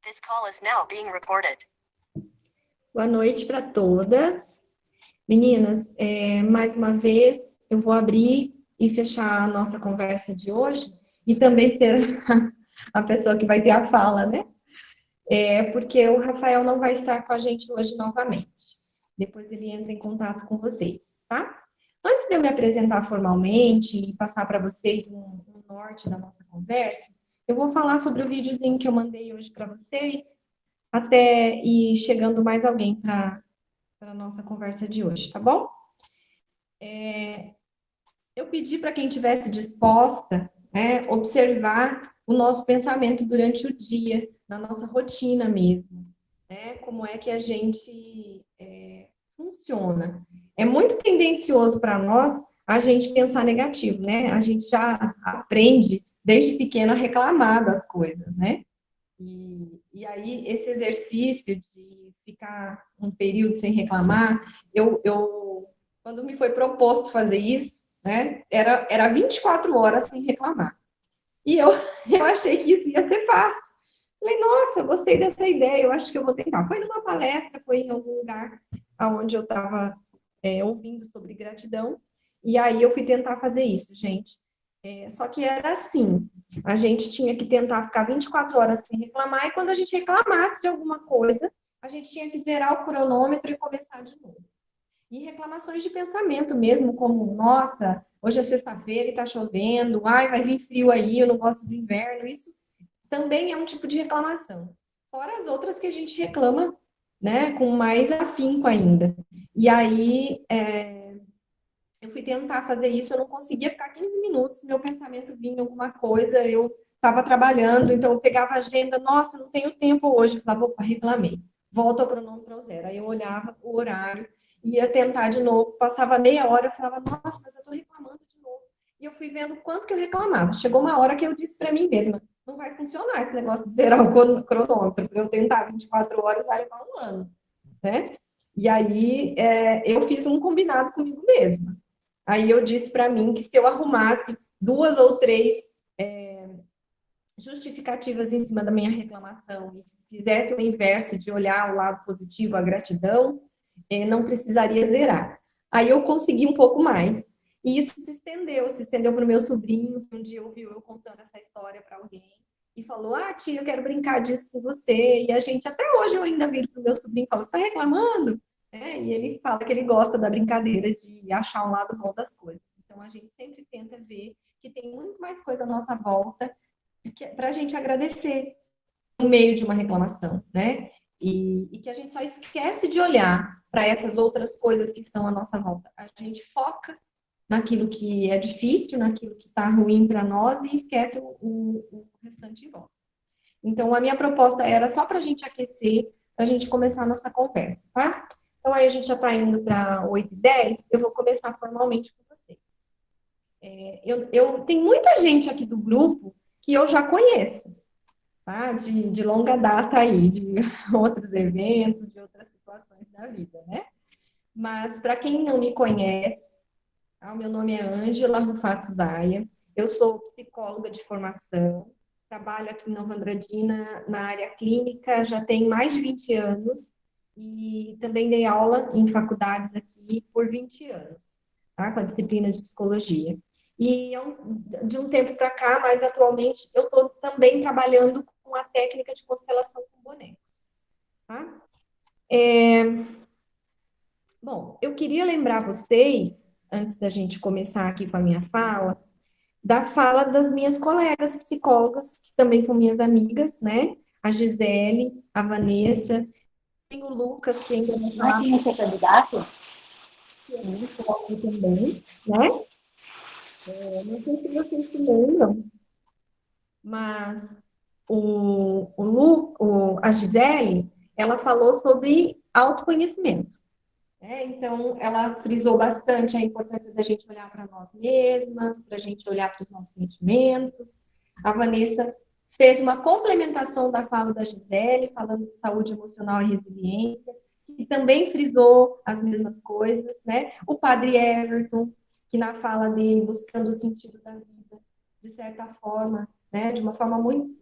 This call is now being recorded. Boa noite para todas. Meninas, mais uma vez eu vou abrir e fechar a nossa conversa de hoje e também ser a pessoa que vai ter a fala, né? Porque o Rafael não vai estar com a gente hoje novamente. Depois ele entra em contato com vocês, tá? Antes de eu me apresentar formalmente e passar para vocês um norte da nossa conversa, eu vou falar sobre o videozinho que eu mandei hoje para vocês, até ir chegando mais alguém para a nossa conversa de hoje, tá bom? Eu pedi para quem estivesse disposta, observar o nosso pensamento durante o dia, na nossa rotina mesmo, né? Como é que a gente funciona. É muito tendencioso para nós a gente pensar negativo, né? A gente já aprende desde pequeno a reclamar das coisas, né? E aí, esse exercício de ficar um período sem reclamar, quando me foi proposto fazer isso, né, era 24 horas sem reclamar. E eu achei que isso ia ser fácil. Falei, nossa, eu gostei dessa ideia, eu acho que eu vou tentar. Foi numa palestra, foi em algum lugar onde eu estava ouvindo sobre gratidão, e aí eu fui tentar fazer isso, gente. Só que era assim, a gente tinha que tentar ficar 24 horas sem reclamar, e quando a gente reclamasse de alguma coisa, a gente tinha que zerar o cronômetro e começar de novo. E reclamações de pensamento mesmo, como, nossa, hoje é sexta-feira e tá chovendo, ai, vai vir frio aí, eu não gosto do inverno, isso também é um tipo de reclamação. Fora as outras que a gente reclama, né, com mais afinco ainda. E aí, eu fui tentar fazer isso, eu não conseguia ficar 15 minutos, meu pensamento vinha alguma coisa, eu estava trabalhando, então eu pegava a agenda, nossa, não tenho tempo hoje, eu falava, opa, reclamei, volta ao cronômetro ao zero. Aí eu olhava o horário, ia tentar de novo, passava meia hora, eu falava, nossa, mas eu estou reclamando de novo. E eu fui vendo quanto que eu reclamava. Chegou uma hora que eu disse para mim mesma, não vai funcionar esse negócio de zerar o cronômetro, para eu tentar 24 horas vai levar um ano, né? E aí eu fiz um combinado comigo mesma. Aí eu disse para mim que se eu arrumasse 2 ou 3 justificativas em cima da minha reclamação e fizesse o inverso de olhar o lado positivo, a gratidão, não precisaria zerar. Aí eu consegui um pouco mais. E isso se estendeu para o meu sobrinho, que um dia ouviu eu contando essa história para alguém, e falou, tia, eu quero brincar disso com você. E a gente, até hoje, eu ainda viro para o meu sobrinho e falo, você está reclamando? E ele fala que ele gosta da brincadeira de achar um lado bom das coisas. Então, a gente sempre tenta ver que tem muito mais coisa à nossa volta para a gente agradecer no meio de uma reclamação, né? E que a gente só esquece de olhar para essas outras coisas que estão à nossa volta. A gente foca naquilo que é difícil, naquilo que está ruim para nós e esquece o restante em volta. Então, a minha proposta era só para a gente aquecer, para a gente começar a nossa conversa, tá? Então, aí a gente já está indo para 8h10, eu vou começar formalmente com vocês. Tem muita gente aqui do grupo que eu já conheço, tá? De longa data aí, de outros eventos, de outras situações da vida, né? Mas, para quem não me conhece, o meu nome é Ângela Rufato Zaya, eu sou psicóloga de formação, trabalho aqui em Nova Andradina na área clínica, já tem mais de 20 anos, e também dei aula em faculdades aqui por 20 anos, tá? Com a disciplina de psicologia. E de um tempo para cá, mais atualmente, eu estou também trabalhando com a técnica de constelação com bonecos. Tá? Bom, eu queria lembrar vocês, antes da gente começar aqui com a minha fala, da fala das minhas colegas psicólogas, que também são minhas amigas, né? A Gisele, a Vanessa, tem o Lucas, que ainda não está. Quem é seu candidato? Que é psicólogo também, né? Não sei se vocês se lembram, mas a Gisele, ela falou sobre autoconhecimento. Então, ela frisou bastante a importância da gente olhar para nós mesmas, para a gente olhar para os nossos sentimentos. A Vanessa fez uma complementação da fala da Gisele, falando de saúde emocional e resiliência, que também frisou as mesmas coisas, né? O padre Everton, que na fala dele, buscando o sentido da vida, de certa forma, né, de uma forma muito,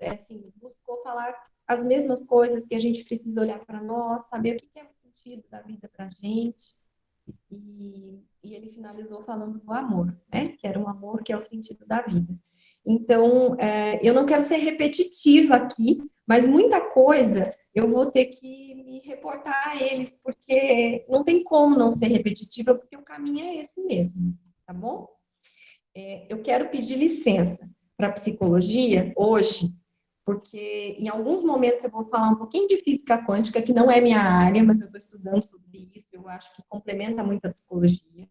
buscou falar as mesmas coisas, que a gente precisa olhar para nós, saber o que é o sentido da vida para a gente. E ele finalizou falando do amor, né? Que era um amor que é o sentido da vida. Então, eu não quero ser repetitiva aqui, mas muita coisa eu vou ter que me reportar a eles, porque não tem como não ser repetitiva, porque o caminho é esse mesmo, tá bom? Eu quero pedir licença para a psicologia hoje, porque em alguns momentos eu vou falar um pouquinho de física quântica, que não é minha área, mas eu estou estudando sobre isso, eu acho que complementa muito a psicologia,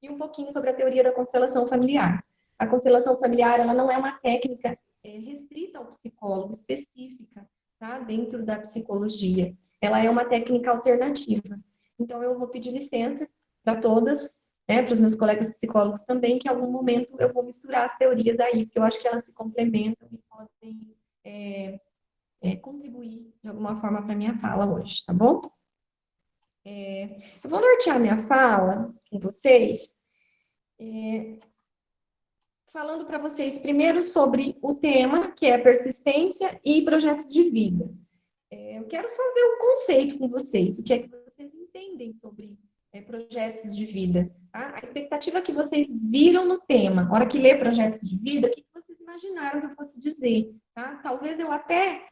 e um pouquinho sobre a teoria da constelação familiar. A constelação familiar, ela não é uma técnica restrita ao psicólogo, específica, tá? Dentro da psicologia. Ela é uma técnica alternativa. Então, eu vou pedir licença para todas, né, para os meus colegas psicólogos também, que em algum momento eu vou misturar as teorias aí, porque eu acho que elas se complementam e podem contribuir de alguma forma para a minha fala hoje, tá bom? Eu vou nortear minha fala com vocês, falando para vocês primeiro sobre o tema, que é persistência e projetos de vida. Eu quero só ver o conceito com vocês, o que é que vocês entendem sobre projetos de vida. Tá? A expectativa que vocês viram no tema, na hora que lê projetos de vida, o que vocês imaginaram que eu fosse dizer. Tá? Talvez eu até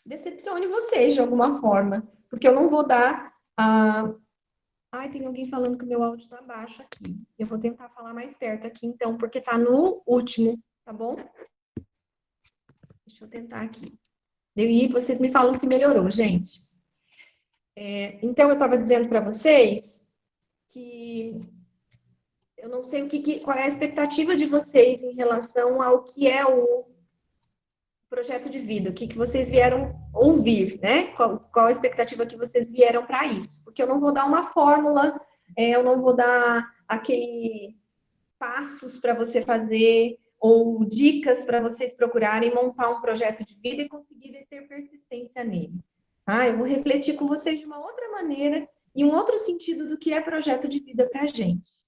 decepcione vocês de alguma forma, porque eu não vou dar a... Ai, tem alguém falando que o meu áudio tá baixo aqui. Eu vou tentar falar mais perto aqui, então, porque tá no último, tá bom? Deixa eu tentar aqui. E vocês me falam se melhorou, gente. Então, eu estava dizendo para vocês que eu não sei qual é a expectativa de vocês em relação ao que é o projeto de vida, o que vocês vieram ouvir, né? Qual a expectativa que vocês vieram para isso? Porque eu não vou dar uma fórmula, eu não vou dar aquele passos para você fazer ou dicas para vocês procurarem montar um projeto de vida e conseguirem ter persistência nele. Eu vou refletir com vocês de uma outra maneira e um outro sentido do que é projeto de vida para a gente.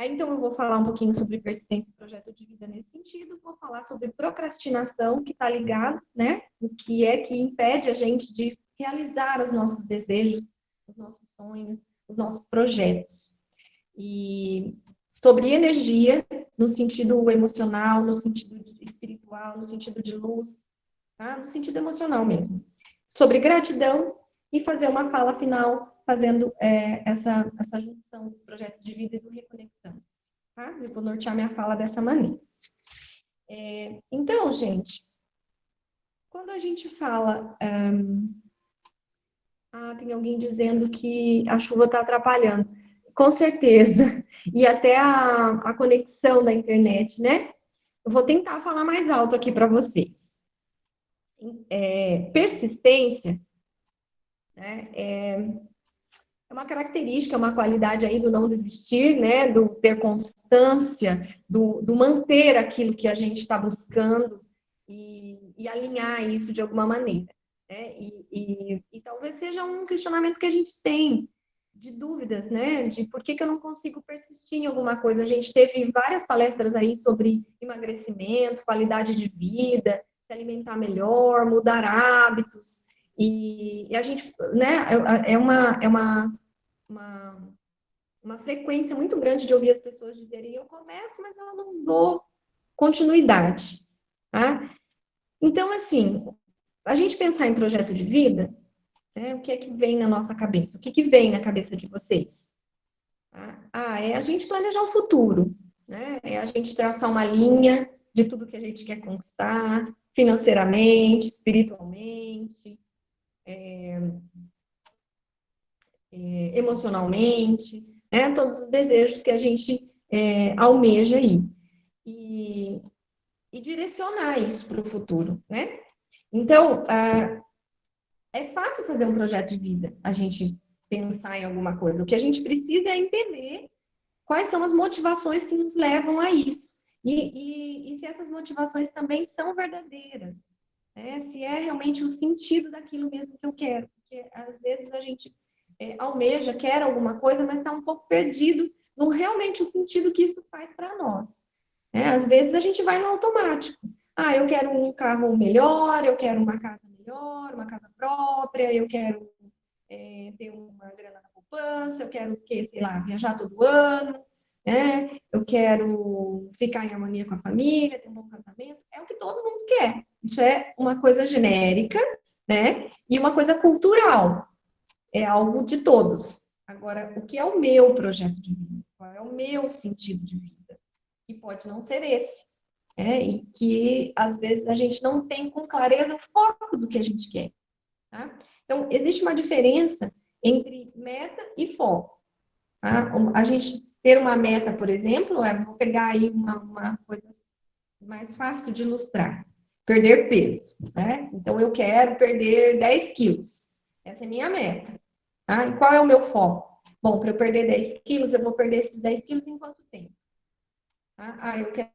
Então, eu vou falar um pouquinho sobre persistência e projeto de vida nesse sentido, vou falar sobre procrastinação, que está ligado, né? O que é que impede a gente de realizar os nossos desejos, os nossos sonhos, os nossos projetos. E sobre energia, no sentido emocional, no sentido espiritual, no sentido de luz, tá? No sentido emocional mesmo. Sobre gratidão e fazer uma fala final fazendo essa junção dos projetos de vida e do Reconectando. Tá? Eu vou nortear minha fala dessa maneira. Então, gente, quando a gente fala... tem alguém dizendo que a chuva está atrapalhando. Com certeza. E até a conexão da internet, né? Eu vou tentar falar mais alto aqui para vocês. Persistência, né, é uma característica, uma qualidade aí do não desistir, né? Do ter constância, do manter aquilo que a gente está buscando e alinhar isso de alguma maneira. E talvez seja um questionamento que a gente tem de dúvidas, né? De por que eu não consigo persistir em alguma coisa. A gente teve várias palestras aí sobre emagrecimento, qualidade de vida, se alimentar melhor, mudar hábitos. E a gente, né? É uma frequência muito grande de ouvir as pessoas dizerem: eu começo, mas eu não dou continuidade. Tá? Então, assim, a gente pensar em projeto de vida, o que é que vem na nossa cabeça? O que vem na cabeça de vocês? É a gente planejar o futuro, né? É a gente traçar uma linha de tudo que a gente quer conquistar, financeiramente, espiritualmente, emocionalmente, né? Todos os desejos que a gente almeja aí. E direcionar isso para o futuro, né? Então, é fácil fazer um projeto de vida, a gente pensar em alguma coisa. O que a gente precisa é entender quais são as motivações que nos levam a isso. E se essas motivações também são verdadeiras. Né? Se é realmente o sentido daquilo mesmo que eu quero. Porque às vezes a gente almeja, quer alguma coisa, mas está um pouco perdido no realmente o sentido que isso faz para nós. Às vezes a gente vai no automático. Ah, eu quero um carro melhor, eu quero uma casa melhor, uma casa própria, eu quero ter uma grana na poupança, eu quero, que, sei lá, viajar todo ano, né? Eu quero ficar em harmonia com a família, ter um bom casamento. É o que todo mundo quer. Isso é uma coisa genérica, né? E uma coisa cultural. É algo de todos. Agora, o que é o meu projeto de vida? Qual é o meu sentido de vida? Que pode não ser esse. E que, às vezes, a gente não tem com clareza o foco do que a gente quer. Tá? Então, existe uma diferença entre meta e foco. Tá? A gente ter uma meta, por exemplo, vou pegar aí uma coisa mais fácil de ilustrar. Perder peso. Né? Então, eu quero perder 10 quilos. Essa é a minha meta. Tá? E qual é o meu foco? Bom, para eu perder 10 quilos, eu vou perder esses 10 quilos em quanto tempo? Tá? Ah, eu quero.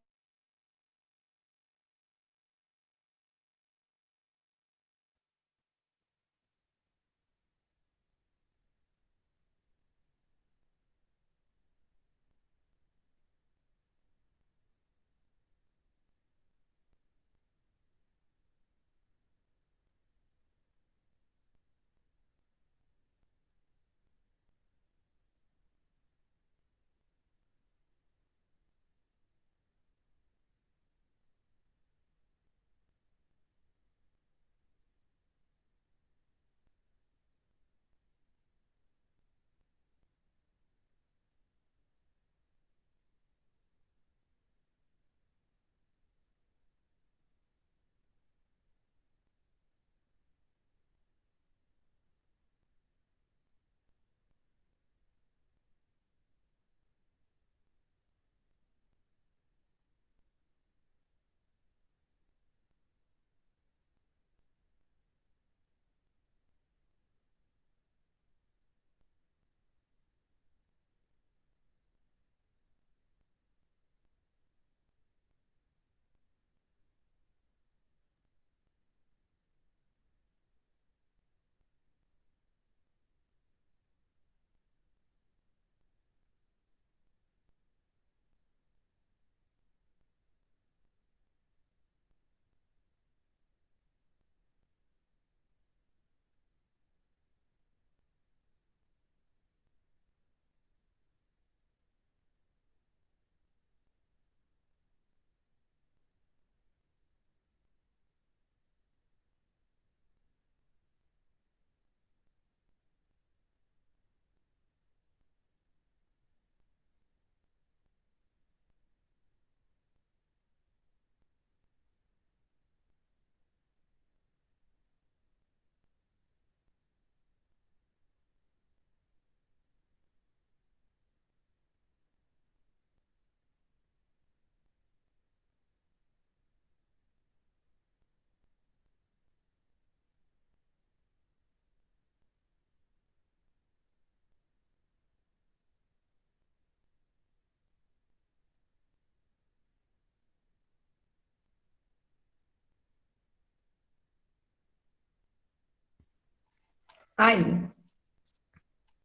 Aí,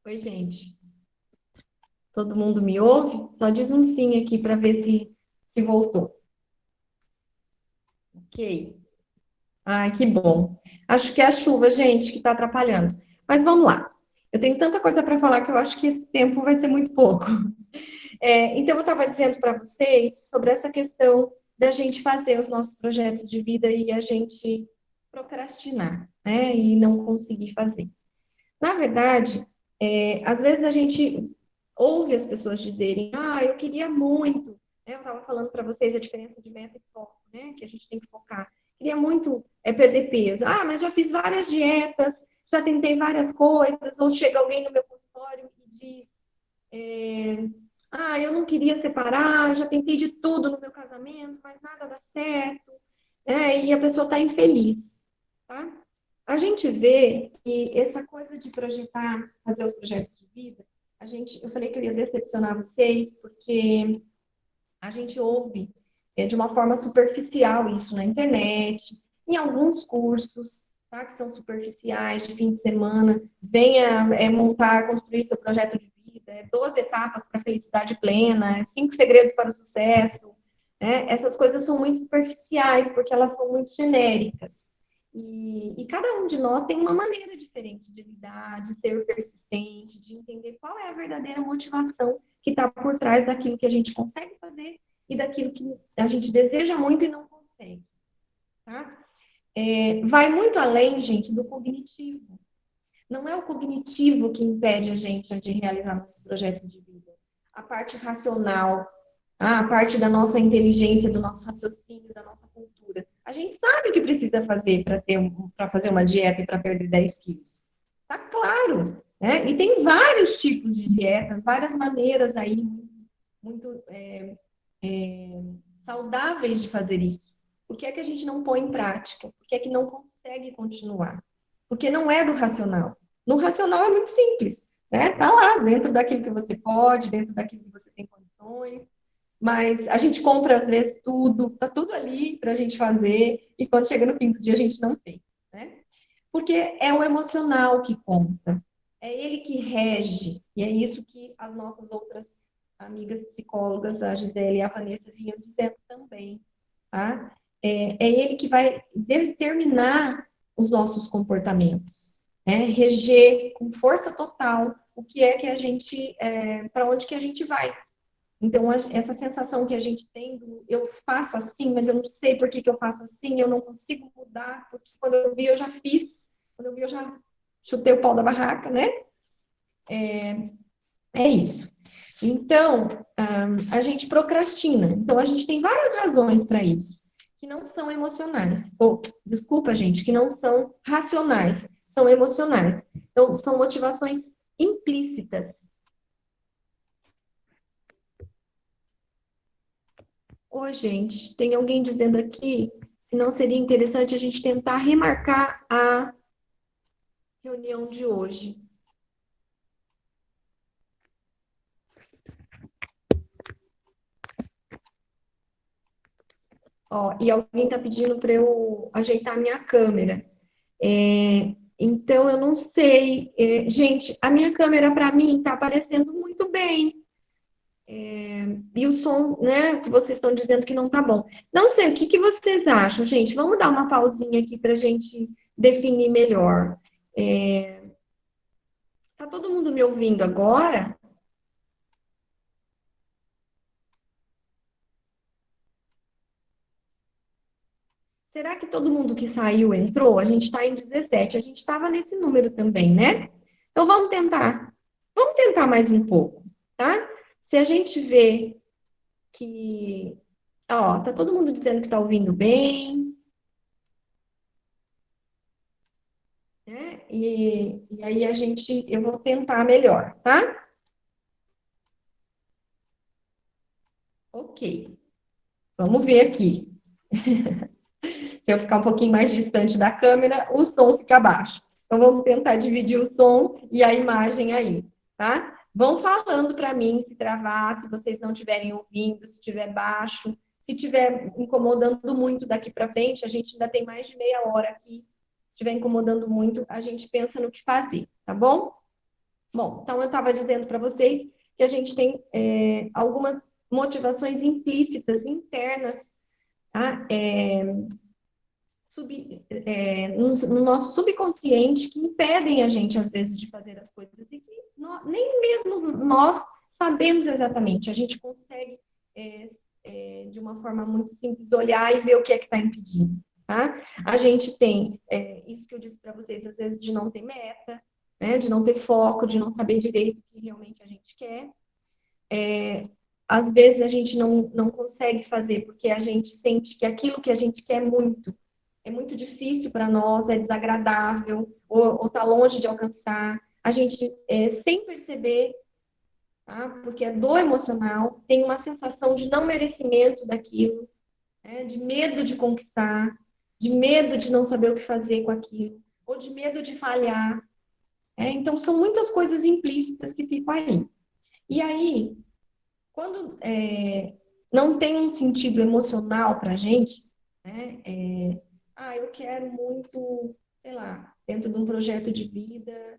oi, gente. Todo mundo me ouve? Só diz um sim aqui para ver se voltou. Ok. Ai, que bom. Acho que é a chuva, gente, que está atrapalhando. Mas vamos lá. Eu tenho tanta coisa para falar que eu acho que esse tempo vai ser muito pouco. Então, eu estava dizendo para vocês sobre essa questão da gente fazer os nossos projetos de vida e a gente procrastinar, né? E não conseguir fazer. Na verdade, às vezes a gente ouve as pessoas dizerem, ah, eu queria muito, né? Eu estava falando para vocês a diferença de meta e foco, né? Que a gente tem que focar. Queria muito perder peso. Ah, mas já fiz várias dietas, já tentei várias coisas. Ou chega alguém no meu consultório e diz, ah, eu não queria separar, já tentei de tudo no meu casamento, mas nada dá certo, e a pessoa está infeliz, tá? A gente vê que essa coisa de projetar, fazer os projetos de vida, eu falei que eu ia decepcionar vocês, porque a gente ouve de uma forma superficial isso na internet, em alguns cursos, tá, que são superficiais, de fim de semana, venha montar, construir seu projeto de vida, 12 etapas para a felicidade plena, 5 segredos para o sucesso, né? Essas coisas são muito superficiais, porque elas são muito genéricas. E cada um de nós tem uma maneira diferente de lidar, de ser persistente, de entender qual é a verdadeira motivação que está por trás daquilo que a gente consegue fazer e daquilo que a gente deseja muito e não consegue, tá? Vai muito além, gente, do cognitivo. Não é o cognitivo que impede a gente de realizar nossos projetos de vida. A parte racional, a parte da nossa inteligência, do nosso raciocínio, da nossa cultura. A gente sabe o que precisa fazer para fazer uma dieta e para perder 10 quilos. Tá claro, né? E tem vários tipos de dietas, várias maneiras aí muito saudáveis de fazer isso. Por que é que a gente não põe em prática? Por que é que não consegue continuar? Porque não é do racional. No racional é muito simples, né? Tá lá, dentro daquilo que você pode, dentro daquilo que você tem condições, mas a gente compra às vezes tudo, tá tudo ali para a gente fazer, e quando chega no fim do dia a gente não fez, né? Porque é o emocional que conta, é ele que rege, e é isso que as nossas outras amigas psicólogas, a Gisele e a Vanessa, vinham dizendo também, tá? É ele que vai determinar os nossos comportamentos, né? Reger com força total o que é que a gente, para onde que a gente vai. Então, essa sensação que a gente tem do eu faço assim, mas eu não sei por que eu faço assim, eu não consigo mudar, porque quando eu vi eu já fiz, quando eu vi eu já chutei o pau da barraca, né? É isso. Então, a gente procrastina. Então, a gente tem várias razões para isso, que não são emocionais. Ou, desculpa, gente, que não são racionais, são emocionais. Então, são motivações implícitas. Ô, gente, tem alguém dizendo aqui se não seria interessante a gente tentar remarcar a reunião de hoje. Ó, e alguém está pedindo para eu ajeitar a minha câmera. Então, eu não sei. Gente, a minha câmera para mim está aparecendo muito bem. E o som, né, que vocês estão dizendo que não tá bom. Não sei, o que que vocês acham, gente? Vamos dar uma pausinha aqui para a gente definir melhor. Tá todo mundo me ouvindo agora? Será que todo mundo que saiu entrou? A gente está em 17. A gente estava nesse número também, né? Então vamos tentar. Vamos tentar mais um pouco, tá? Se a gente vê que, ó, tá todo mundo dizendo que tá ouvindo bem, né? E aí eu vou tentar melhor, tá? Ok. Vamos ver aqui. Se eu ficar um pouquinho mais distante da câmera, o som fica baixo. Então, vamos tentar dividir o som e a imagem aí, tá? Vão falando para mim se travar, se vocês não estiverem ouvindo, se estiver baixo, se estiver incomodando muito daqui para frente, a gente ainda tem mais de meia hora aqui. Se estiver incomodando muito, a gente pensa no que fazer, tá bom? Bom, então eu estava dizendo para vocês que a gente tem algumas motivações implícitas, internas, tá? No nosso subconsciente que impedem a gente, às vezes, de fazer as coisas e que nem mesmo nós sabemos exatamente. A gente consegue, de uma forma muito simples, olhar e ver o que é que está impedindo. Tá? A gente tem isso que eu disse para vocês, às vezes, de não ter meta, né? De não ter foco, de não saber direito o que realmente a gente quer. Às vezes a gente não consegue fazer porque a gente sente que aquilo que a gente quer muito é muito difícil para nós, é desagradável, ou está longe de alcançar. A gente, sem perceber, tá? Porque é dor emocional, tem uma sensação de não merecimento daquilo, né? De medo de conquistar, de medo de não saber o que fazer com aquilo, ou de medo de falhar. Então, são muitas coisas implícitas que ficam aí. E aí, quando não tem um sentido emocional para a gente, né? Eu quero muito, sei lá, dentro de um projeto de vida,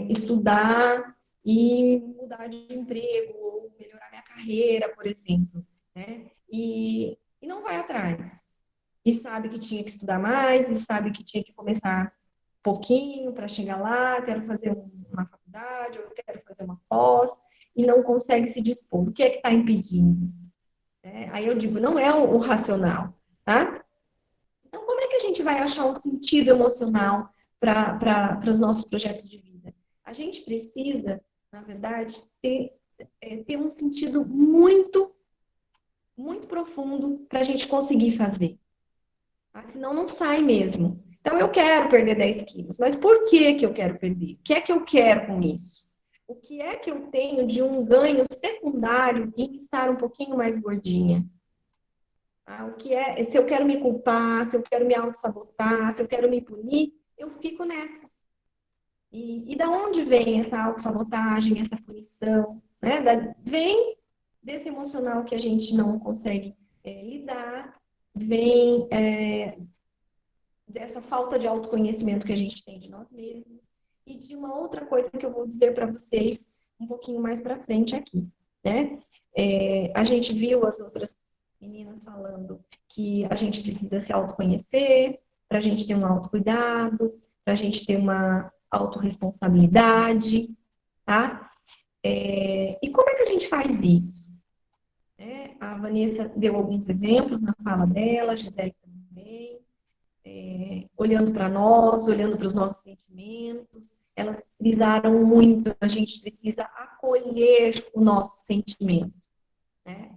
estudar e mudar de emprego, ou melhorar minha carreira, por exemplo, né? e não vai atrás. E sabe que tinha que estudar mais, e sabe que tinha que começar pouquinho para chegar lá, quero fazer uma faculdade, ou eu quero fazer uma pós, e não consegue se dispor. O que é que está impedindo? Aí eu digo, não é o racional, tá? Então, como é que a gente vai achar um sentido emocional para os nossos projetos de vida? A gente precisa, na verdade, ter um sentido muito, muito profundo para a gente conseguir fazer. Senão não sai mesmo. Então, eu quero perder 10 quilos, mas por que que eu quero perder? O que é que eu quero com isso? O que é que eu tenho de um ganho secundário em estar um pouquinho mais gordinha? O que é, se eu quero me culpar, se eu quero me auto-sabotar, se eu quero me punir, eu fico nessa. E da onde vem essa auto-sabotagem, essa punição? Né? Vem desse emocional que a gente não consegue lidar, vem dessa falta de autoconhecimento que a gente tem de nós mesmos e de uma outra coisa que eu vou dizer para vocês um pouquinho mais para frente aqui, né? A gente viu as outras meninas falando que a gente precisa se autoconhecer, para a gente ter um autocuidado, para a gente ter uma autorresponsabilidade, tá? E como é que a gente faz isso? A Vanessa deu alguns exemplos na fala dela, a Gisele também, olhando para nós, olhando para os nossos sentimentos, elas frisaram muito, a gente precisa acolher o nosso sentimento.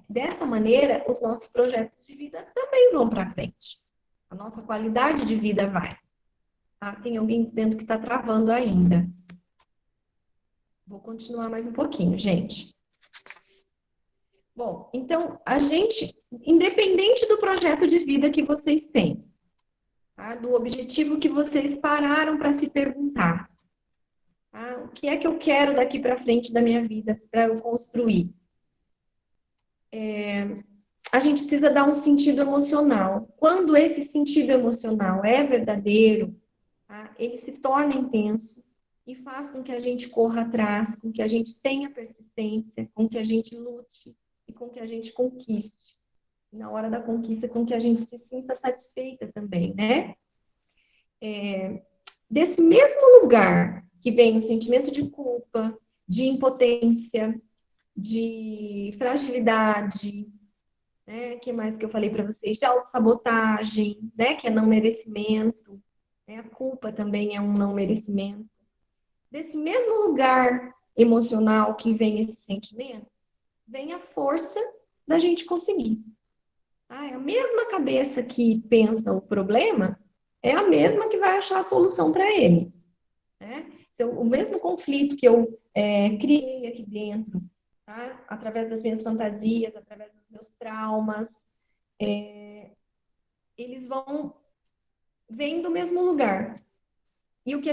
Dessa maneira, os nossos projetos de vida também vão para frente. A nossa qualidade de vida vai. Tem alguém dizendo que está travando ainda. Vou continuar mais um pouquinho, gente. Bom, então, a gente, independente do projeto de vida que vocês têm, do objetivo que vocês pararam para se perguntar, o que é que eu quero daqui para frente da minha vida para eu construir? A gente precisa dar um sentido emocional. Quando esse sentido emocional é verdadeiro, ele se torna intenso e faz com que a gente corra atrás, com que a gente tenha persistência, com que a gente lute e com que a gente conquiste. E na hora da conquista, com que a gente se sinta satisfeita também, né? Desse mesmo lugar que vem o sentimento de culpa, de impotência, de fragilidade, né? Que mais que eu falei para vocês? De autossabotagem, né? Que é não merecimento. A culpa também é um não merecimento. Desse mesmo lugar emocional que vem esses sentimentos, vem a força da gente conseguir. É a mesma cabeça que pensa o problema, é a mesma que vai achar a solução para ele. O mesmo conflito que eu criei aqui dentro, tá? Através das minhas fantasias, através dos meus traumas, eles vêm do mesmo lugar. E o que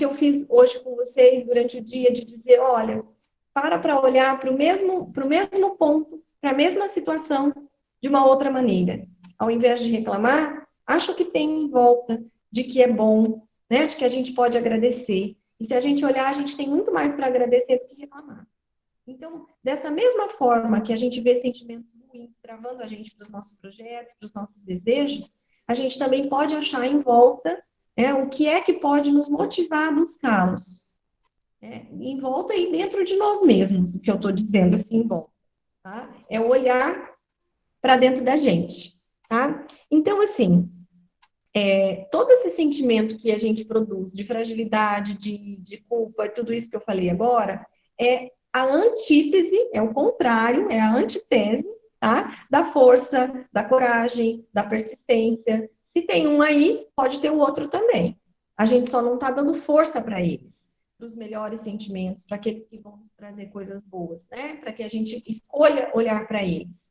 eu fiz hoje com vocês durante o dia, de dizer, olha, para olhar para o mesmo ponto, para a mesma situação, de uma outra maneira. Ao invés de reclamar, acha o que tem em volta, de que é bom, né? De que a gente pode agradecer. E se a gente olhar, a gente tem muito mais para agradecer do que reclamar. Então, dessa mesma forma que a gente vê sentimentos ruins travando a gente para os nossos projetos, para os nossos desejos, a gente também pode achar em volta o que é que pode nos motivar a buscá-los. Em volta e dentro de nós mesmos, o que eu estou dizendo assim, bom, tá? É olhar para dentro da gente, tá? Então, assim, todo esse sentimento que a gente produz de fragilidade, de culpa, tudo isso que eu falei agora, é a antítese, é o contrário, é a antitese, tá? Da força, da coragem, da persistência. Se tem um aí, pode ter o outro também. A gente só não está dando força para eles, para os melhores sentimentos, para aqueles que vão nos trazer coisas boas, né? Para que a gente escolha olhar para eles.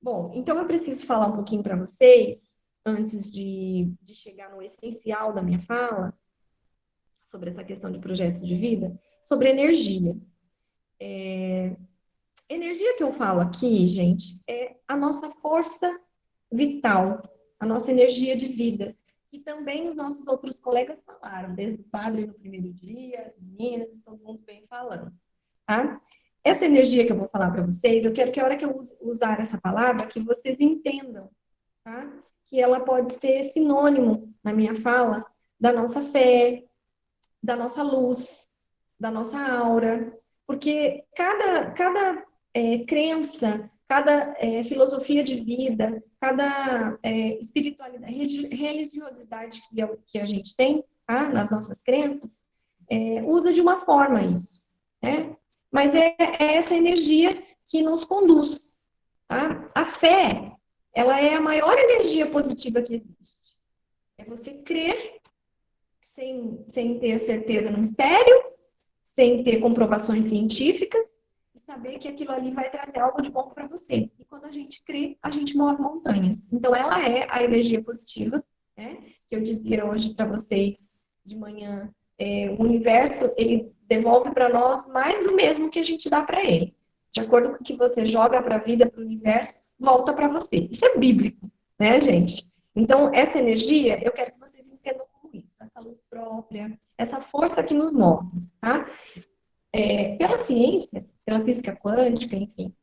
Bom, então eu preciso falar um pouquinho para vocês, antes de chegar no essencial da minha fala, sobre essa questão de projetos de vida, sobre energia. Energia que eu falo aqui, gente, é a nossa força vital, a nossa energia de vida, que também os nossos outros colegas falaram, desde o padre no primeiro dia, as meninas, todo mundo vem falando, tá? essa energia que eu vou falar para vocês, eu quero que a hora que eu usar essa palavra, que vocês entendam, tá? Que ela pode ser sinônimo, na minha fala, da nossa fé, da nossa luz, da nossa aura, porque cada crença, cada filosofia de vida, cada espiritualidade, religiosidade que a gente tem, tá? Nas nossas crenças, usa de uma forma isso, né? Mas é essa energia que nos conduz, tá? A fé, ela é a maior energia positiva que existe. É você crer sem ter certeza no mistério, sem ter comprovações científicas, e saber que aquilo ali vai trazer algo de bom para você. E quando a gente crê, a gente move montanhas. Então, ela é a energia positiva, né? Que eu dizia hoje para vocês de manhã. O universo, ele devolve para nós mais do mesmo que a gente dá para ele. De acordo com o que você joga para a vida, para o universo, volta para você. Isso é bíblico, né, gente? Então, essa energia, eu quero que vocês entendam como isso, essa luz própria, essa força que nos move, tá? Pela ciência, pela física quântica, enfim,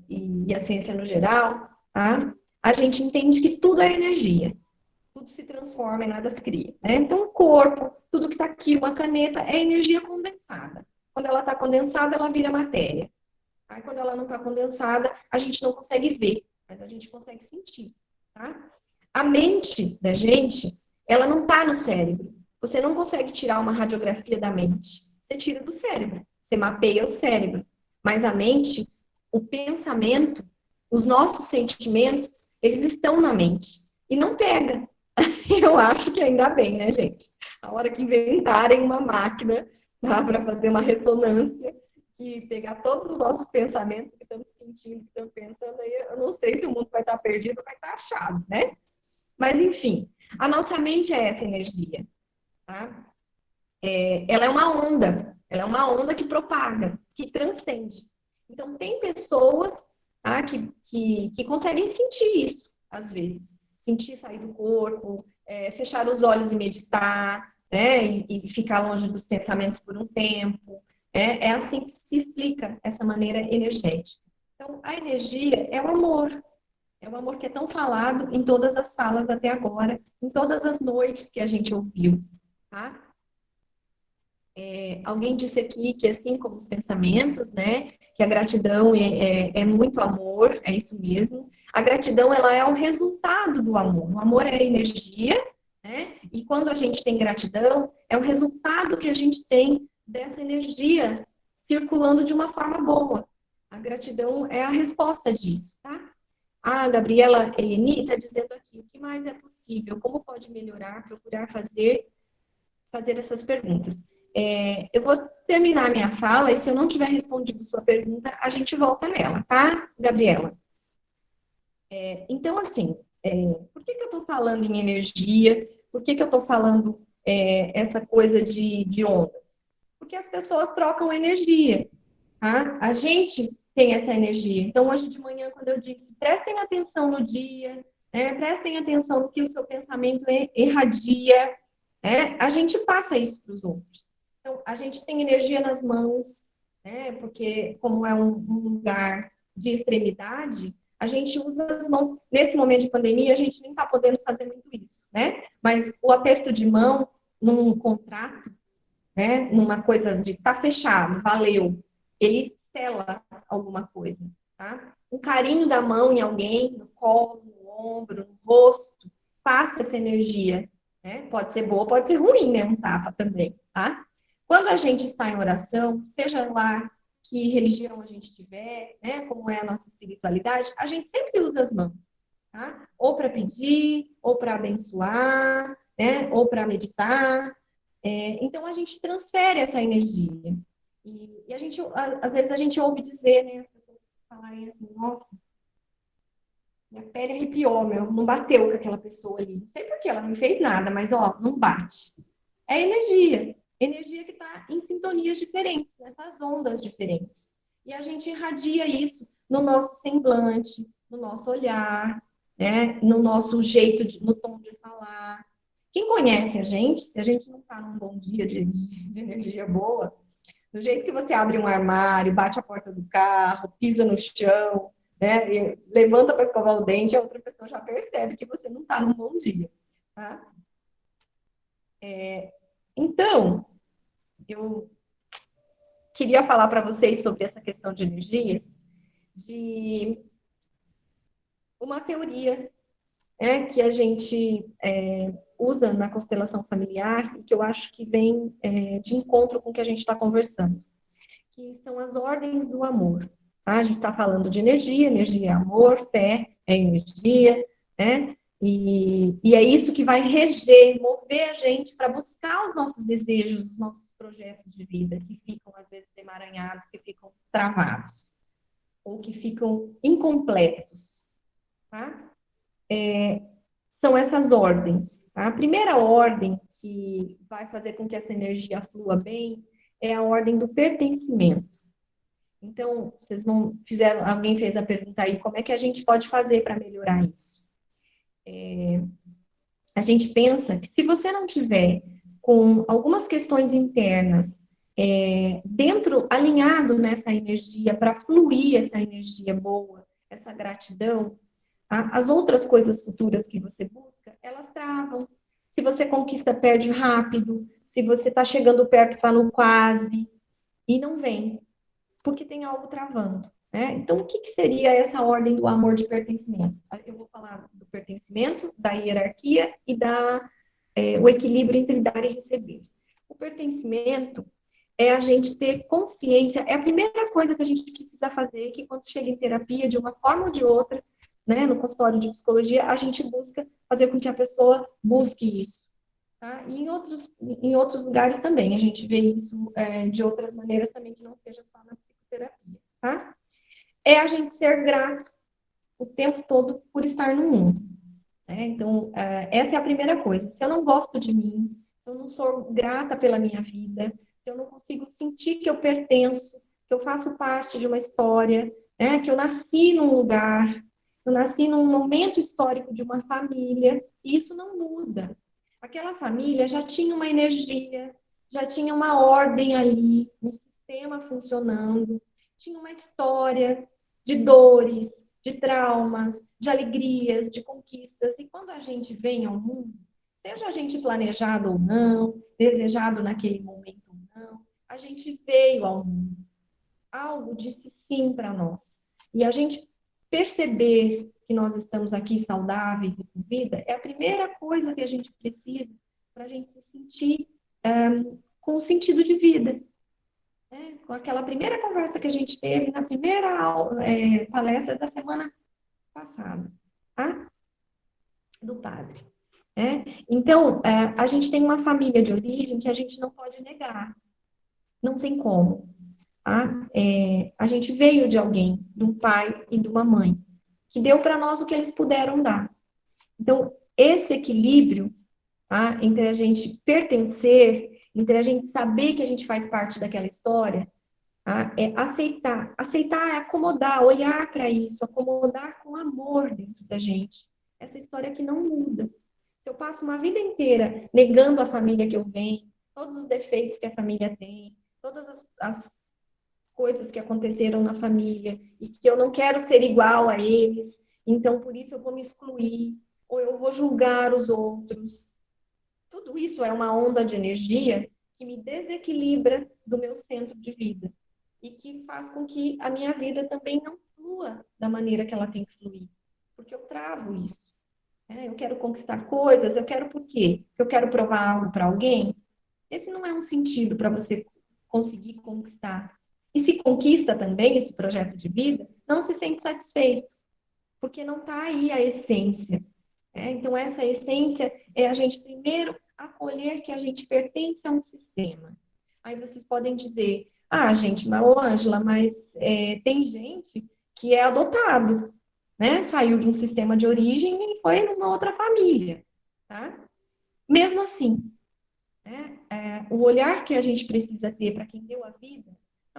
e a ciência no geral, tá? A gente entende que tudo é energia. Tudo se transforma e nada se cria, né? Então, o corpo, tudo que está aqui, uma caneta, é energia condensada. Quando ela está condensada, ela vira matéria. Aí, quando ela não está condensada, a gente não consegue ver, mas a gente consegue sentir, tá? A mente da gente, ela não está no cérebro. Você não consegue tirar uma radiografia da mente. Você tira do cérebro. Você mapeia o cérebro. Mas a mente, o pensamento, os nossos sentimentos, eles estão na mente. E não pega. Eu acho que ainda bem, né, gente? A hora que inventarem uma máquina, tá, para fazer uma ressonância, que pegar todos os nossos pensamentos que estamos sentindo, que estamos pensando, aí eu não sei se o mundo vai estar perdido ou vai estar achado, né? Mas, enfim, a nossa mente é essa energia, tá? Ela é uma onda que propaga, que transcende. Então, tem pessoas, tá, que conseguem sentir isso, às vezes. Sentir sair do corpo, fechar os olhos e meditar, né, e ficar longe dos pensamentos por um tempo. É assim que se explica essa maneira energética. Então, a energia é o amor. É o amor que é tão falado em todas as falas até agora, em todas as noites que a gente ouviu, tá? Alguém disse aqui que assim como os pensamentos, né, que a gratidão é muito amor, é isso mesmo. A gratidão, ela é o resultado do amor. O amor é energia, né? E quando a gente tem gratidão, é o resultado que a gente tem dessa energia circulando de uma forma boa. A gratidão é a resposta disso, tá? A Gabriela Eleni está dizendo aqui, o que mais é possível? Como pode melhorar? Procurar fazer essas perguntas. Eu vou terminar minha fala e se eu não tiver respondido sua pergunta, a gente volta nela, tá, Gabriela? Então, assim, por que eu estou falando em energia? Por que eu estou falando essa coisa de ondas? Porque as pessoas trocam energia, tá? A gente tem essa energia. Então, hoje de manhã, quando eu disse, prestem atenção no dia, né? Prestem atenção no que o seu pensamento irradia, né? A gente passa isso para os outros. Então, a gente tem energia nas mãos, né? Porque como é um lugar de extremidade, a gente usa as mãos. Nesse momento de pandemia, a gente nem está podendo fazer muito isso, né? Mas o aperto de mão num contrato, né? Numa coisa de tá fechado, valeu. Ele sela alguma coisa, tá? Um carinho da mão em alguém, no colo, no ombro, no rosto, passa essa energia, né? Pode ser boa, pode ser ruim, né? Um tapa também, tá? Quando a gente está em oração, seja lá que religião a gente tiver, né? Como é a nossa espiritualidade, a gente sempre usa as mãos, tá? Ou para pedir, ou para abençoar, né? Ou para meditar. Então, a gente transfere essa energia. E a gente, às vezes a gente ouve dizer, né, as pessoas falarem assim, nossa, minha pele arrepiou, meu, não bateu com aquela pessoa ali. Não sei por que ela não me fez nada, mas ó, não bate. É energia. Energia que está em sintonias diferentes, nessas ondas diferentes. E a gente irradia isso no nosso semblante, no nosso olhar, né, no nosso jeito, no tom de falar. Quem conhece a gente, se a gente não está num bom dia de energia boa, Do jeito que você abre um armário, bate a porta do carro, pisa no chão, né? E levanta para escovar o dente, a outra pessoa já percebe que você não está num bom dia, tá? Então, eu queria falar para vocês sobre essa questão de energias, de uma teoria que a gente usa na constelação familiar e que eu acho que vem de encontro com o que a gente está conversando, que são as ordens do amor. Tá? A gente está falando de energia, energia é amor, fé é energia, né? E é isso que vai reger, mover a gente para buscar os nossos desejos, os nossos projetos de vida, que ficam, às vezes, emaranhados, que ficam travados, ou que ficam incompletos. Tá? São essas ordens. Tá? A primeira ordem que vai fazer com que essa energia flua bem é a ordem do pertencimento. Então, alguém fez a pergunta aí, como é que a gente pode fazer para melhorar isso? A gente pensa que se você não tiver com algumas questões internas alinhado nessa energia, para fluir essa energia boa, essa gratidão, as outras coisas futuras que você busca, elas travam. Se você conquista, perde rápido. Se você está chegando perto, está no quase. E não vem, porque tem algo travando. Né? Então, o que seria essa ordem do amor de pertencimento? Eu vou falar do pertencimento, da hierarquia e o equilíbrio entre dar e receber. O pertencimento é a gente ter consciência, é a primeira coisa que a gente precisa fazer, que quando chega em terapia, de uma forma ou de outra, né, no consultório de psicologia, a gente busca fazer com que a pessoa busque isso. Tá? E em outros lugares também, a gente vê isso de outras maneiras também, que não seja só na psicoterapia. Tá? É a gente ser grato o tempo todo por estar no mundo. Né? Então, essa é a primeira coisa. Se eu não gosto de mim, se eu não sou grata pela minha vida, se eu não consigo sentir que eu pertenço, que eu faço parte de uma história, né? Que eu nasci num lugar, eu nasci num momento histórico de uma família, e isso não muda. Aquela família já tinha uma energia, já tinha uma ordem ali, um sistema funcionando, tinha uma história de dores, de traumas, de alegrias, de conquistas. E quando a gente vem ao mundo, seja a gente planejado ou não, desejado naquele momento ou não, a gente veio ao mundo. Algo disse sim para nós. E a gente perceber que nós estamos aqui saudáveis e com vida é a primeira coisa que a gente precisa para a gente se sentir com o sentido de vida. Com aquela primeira conversa que a gente teve na primeira palestra da semana passada, tá? Do padre. Então, a gente tem uma família de origem que a gente não pode negar. Não tem como. Tá? A gente veio de alguém, de um pai e de uma mãe, que deu para nós o que eles puderam dar. Então, esse equilíbrio, tá? Entre a gente pertencer, entre a gente saber que a gente faz parte daquela história, tá? É aceitar. Aceitar é acomodar, olhar para isso, acomodar com amor dentro da gente. Essa história que não muda. Se eu passo uma vida inteira negando a família que eu venho, todos os defeitos que a família tem, todas as coisas que aconteceram na família e que eu não quero ser igual a eles, então por isso eu vou me excluir, ou eu vou julgar os outros. Tudo isso é uma onda de energia que me desequilibra do meu centro de vida e que faz com que a minha vida também não flua da maneira que ela tem que fluir, porque eu travo isso. Eu quero conquistar coisas, eu quero por quê? Eu quero provar algo para alguém? Esse não é um sentido para você conseguir conquistar. E se conquista também esse projeto de vida, não se sente satisfeito, porque não está aí a essência. Então, essa essência é a gente primeiro acolher que a gente pertence a um sistema. Aí vocês podem dizer, gente, mas, Ângela, mas tem gente que é adotado, né? Saiu de um sistema de origem e foi numa outra família, tá? Mesmo assim, o olhar que a gente precisa ter para quem deu a vida,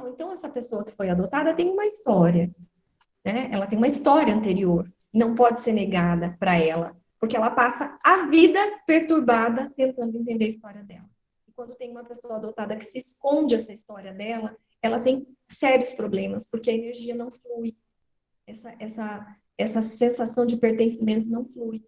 então essa pessoa que foi adotada tem uma história, né? Ela tem uma história anterior, e não pode ser negada para ela, porque ela passa a vida perturbada tentando entender a história dela. quando tem uma pessoa adotada que se esconde essa história dela, ela tem sérios problemas, porque a energia não flui. Essa sensação de pertencimento não flui.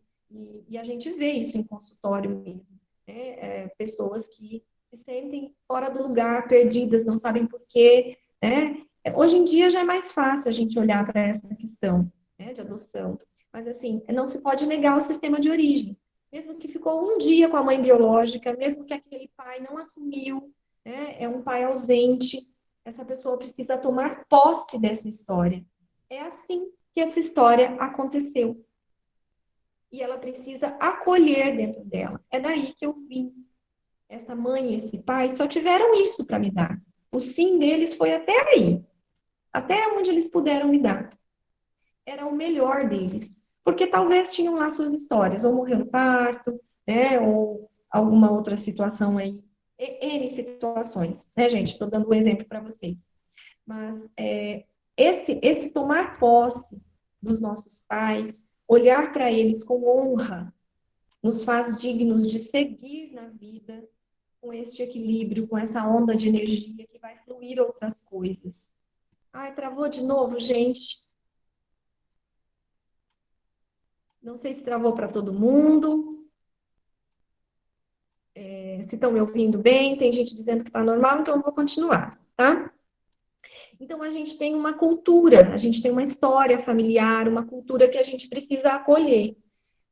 E a gente vê isso em consultório mesmo, né? Pessoas que se sentem fora do lugar, perdidas, não sabem por quê, né? Hoje em dia já é mais fácil a gente olhar para essa questão, né, de adoção. Mas, assim, não se pode negar o sistema de origem. Mesmo que ficou um dia com a mãe biológica, mesmo que aquele pai não assumiu, né, é um pai ausente, essa pessoa precisa tomar posse dessa história. É assim que essa história aconteceu. E ela precisa acolher dentro dela. É daí que eu vim. Essa mãe e esse pai só tiveram isso para me dar. O sim deles foi até aí. Até onde eles puderam me dar. Era o melhor deles. Porque talvez tinham lá suas histórias. Ou morreu no parto, né? Ou alguma outra situação aí. N situações, né, gente? Estou dando um exemplo para vocês. Mas esse tomar posse dos nossos pais, olhar para eles com honra, nos faz dignos de seguir na vida com este equilíbrio, com essa onda de energia que vai fluir outras coisas. Ai, travou de novo, gente. Não sei se travou para todo mundo. Se estão me ouvindo bem, tem gente dizendo que está normal, então eu vou continuar, tá? Então, a gente tem uma cultura, a gente tem uma história familiar, uma cultura que a gente precisa acolher,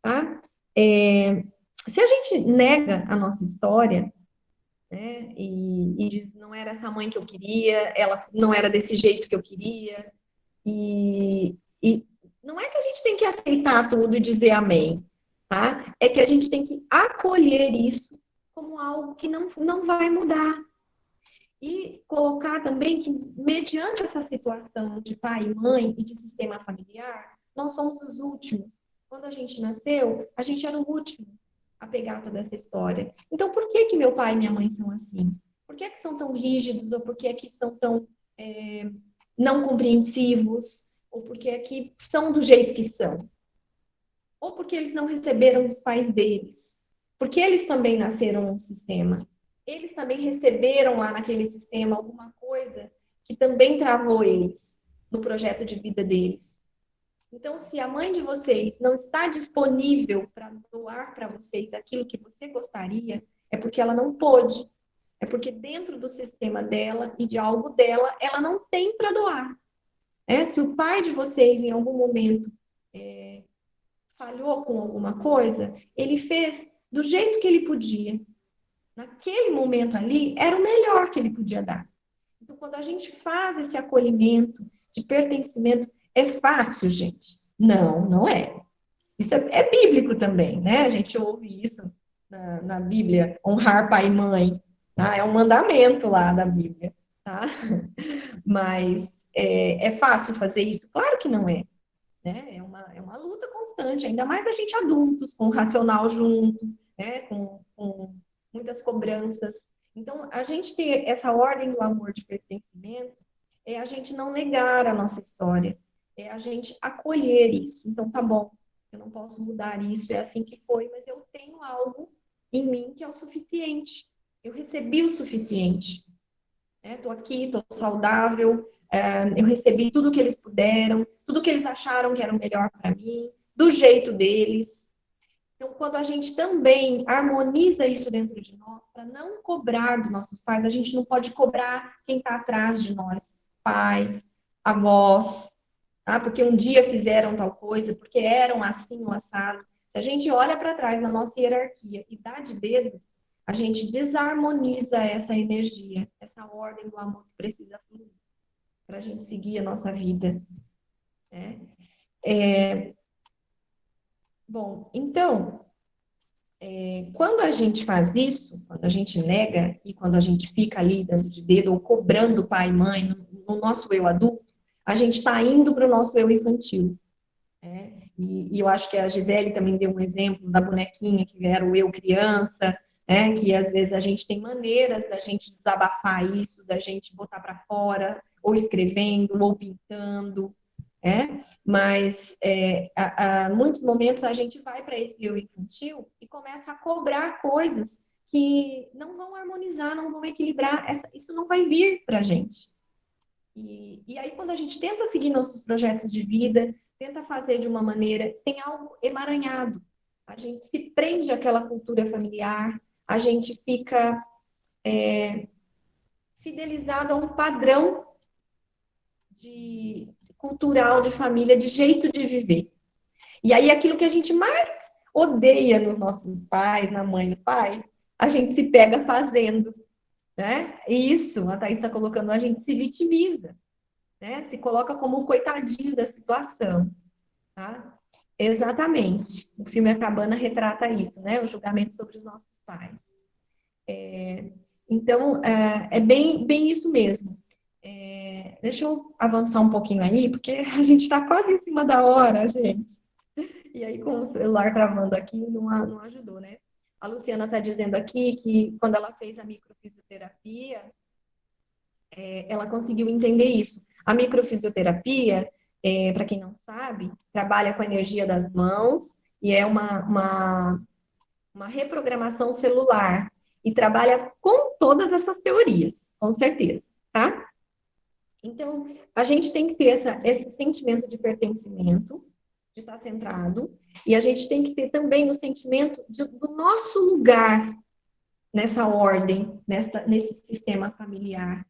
tá? Se a gente nega a nossa história, né, e diz, não era essa mãe que eu queria, ela não era desse jeito que eu queria, e não é que a gente tem que aceitar tudo e dizer amém, tá? É que a gente tem que acolher isso como algo que não vai mudar. E colocar também que, mediante essa situação de pai e mãe e de sistema familiar, nós somos os últimos. Quando a gente nasceu, a gente era o último a pegar toda essa história. Então, por que que meu pai e minha mãe são assim? Por que que são tão rígidos? Ou por que que são tão não compreensivos? Ou por que que são do jeito que são? Ou porque eles não receberam dos pais deles? Porque eles também nasceram num sistema. Eles também receberam lá naquele sistema alguma coisa que também travou eles no projeto de vida deles. Então, se a mãe de vocês não está disponível para doar para vocês aquilo que você gostaria, é porque ela não pôde. É porque dentro do sistema dela e de algo dela, ela não tem para doar. Se o pai de vocês, em algum momento, falhou com alguma coisa, ele fez do jeito que ele podia. Naquele momento ali, era o melhor que ele podia dar. Então, quando a gente faz esse acolhimento de pertencimento, é fácil, gente? Não, não é. Isso é bíblico também, né? A gente ouve isso na Bíblia, honrar pai e mãe, tá? É um mandamento lá da Bíblia, tá? Mas é fácil fazer isso? Claro que não é. Né? É uma luta constante, ainda mais a gente adultos, com o racional junto, né? Com muitas cobranças. Então, a gente ter essa ordem do amor de pertencimento é a gente não negar a nossa história, é a gente acolher isso. Então, tá bom, eu não posso mudar isso, é assim que foi, mas eu tenho algo em mim que é o suficiente. Eu recebi o suficiente. Estou aqui, estou saudável, eu recebi tudo que eles puderam, tudo que eles acharam que era o melhor para mim, do jeito deles. Então, quando a gente também harmoniza isso dentro de nós, para não cobrar dos nossos pais, a gente não pode cobrar quem está atrás de nós, pais, avós, tá? Porque um dia fizeram tal coisa, porque eram assim ou assado. Se a gente olha para trás na nossa hierarquia e dá de dedo, a gente desarmoniza essa energia, essa ordem do amor que precisa fluir para a gente seguir a nossa vida. Né? Bom, então, quando a gente faz isso, quando a gente nega e quando a gente fica ali dando de dedo ou cobrando pai e mãe no nosso eu adulto, a gente está indo para o nosso eu infantil. E eu acho que a Gisele também deu um exemplo da bonequinha que era o eu criança, que às vezes a gente tem maneiras da gente desabafar isso, da gente botar para fora, ou escrevendo, ou pintando, mas a muitos momentos a gente vai para esse eu infantil e começa a cobrar coisas que não vão harmonizar, não vão equilibrar, isso não vai vir para a gente. E aí, quando a gente tenta seguir nossos projetos de vida, tenta fazer de uma maneira, tem algo emaranhado. A gente se prende àquela cultura familiar, a gente fica fidelizado a um padrão cultural de família, de jeito de viver. E aí, aquilo que a gente mais odeia nos nossos pais, na mãe e no pai, a gente se pega fazendo, né? E isso, a Thaís está colocando, a gente se vitimiza, né? Se coloca como um coitadinho da situação, tá? Exatamente. O filme A Cabana retrata isso, né? O julgamento sobre os nossos pais. Então, é bem isso mesmo. Deixa eu avançar um pouquinho aí, porque a gente está quase em cima da hora, gente. E aí, com o celular travando aqui, não ajudou, né? A Luciana está dizendo aqui que quando ela fez a microfisioterapia, ela conseguiu entender isso. A microfisioterapia, para quem não sabe, trabalha com a energia das mãos e é uma reprogramação celular. E trabalha com todas essas teorias, com certeza, tá? Então, a gente tem que ter esse sentimento de pertencimento, de estar centrado, e a gente tem que ter também o sentimento do nosso lugar nessa ordem, nesse sistema familiar,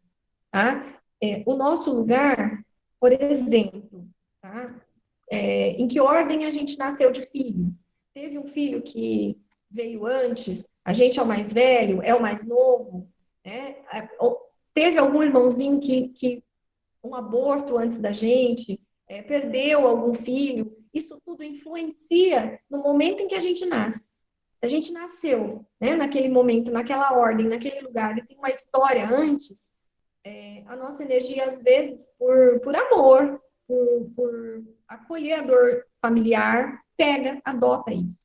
tá? O nosso lugar, por exemplo, tá? Em que ordem a gente nasceu de filho? Teve um filho que veio antes, a gente é o mais velho, é o mais novo, né? Teve algum irmãozinho que um aborto antes da gente, perdeu algum filho, isso tudo influencia no momento em que a gente nasce. A gente nasceu, né, naquele momento, naquela ordem, naquele lugar, e tem uma história antes, a nossa energia, às vezes, por amor, por acolher a dor familiar, pega, adota isso.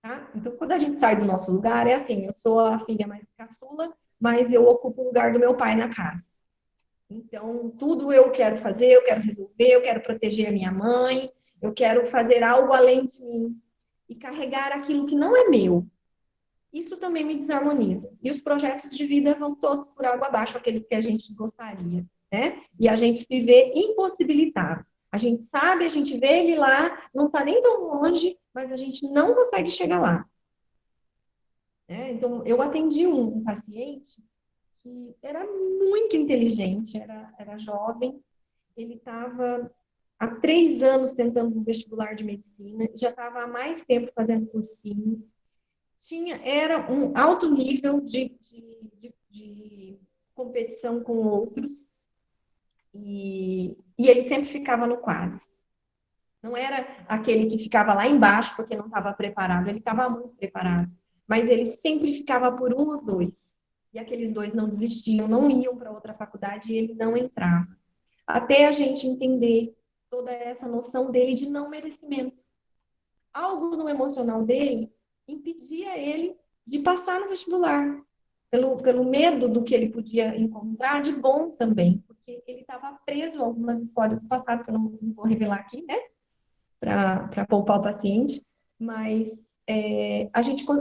Tá? Então, quando a gente sai do nosso lugar, é assim, eu sou a filha mais caçula, mas eu ocupo o lugar do meu pai na casa. Então, tudo eu quero fazer, eu quero resolver, eu quero proteger a minha mãe, eu quero fazer algo além de mim e carregar aquilo que não é meu. Isso também me desarmoniza. E os projetos de vida vão todos por água abaixo, aqueles que a gente gostaria, né? E a gente se vê impossibilitado. A gente sabe, a gente vê ele lá, não está nem tão longe, mas a gente não consegue chegar lá. Então, eu atendi um paciente que era muito inteligente, era jovem, ele estava há 3 anos tentando um vestibular de medicina, já estava há mais tempo fazendo cursinho, era um alto nível de competição com outros, e ele sempre ficava no quase. Não era aquele que ficava lá embaixo porque não estava preparado, ele estava muito preparado, mas ele sempre ficava por um ou dois. E aqueles dois não desistiam, não iam para outra faculdade e ele não entrava. Até a gente entender toda essa noção dele de não merecimento. Algo no emocional dele impedia ele de passar no vestibular, pelo medo do que ele podia encontrar de bom também, porque ele estava preso a algumas histórias do passado, que eu não vou revelar aqui, né, para poupar o paciente, mas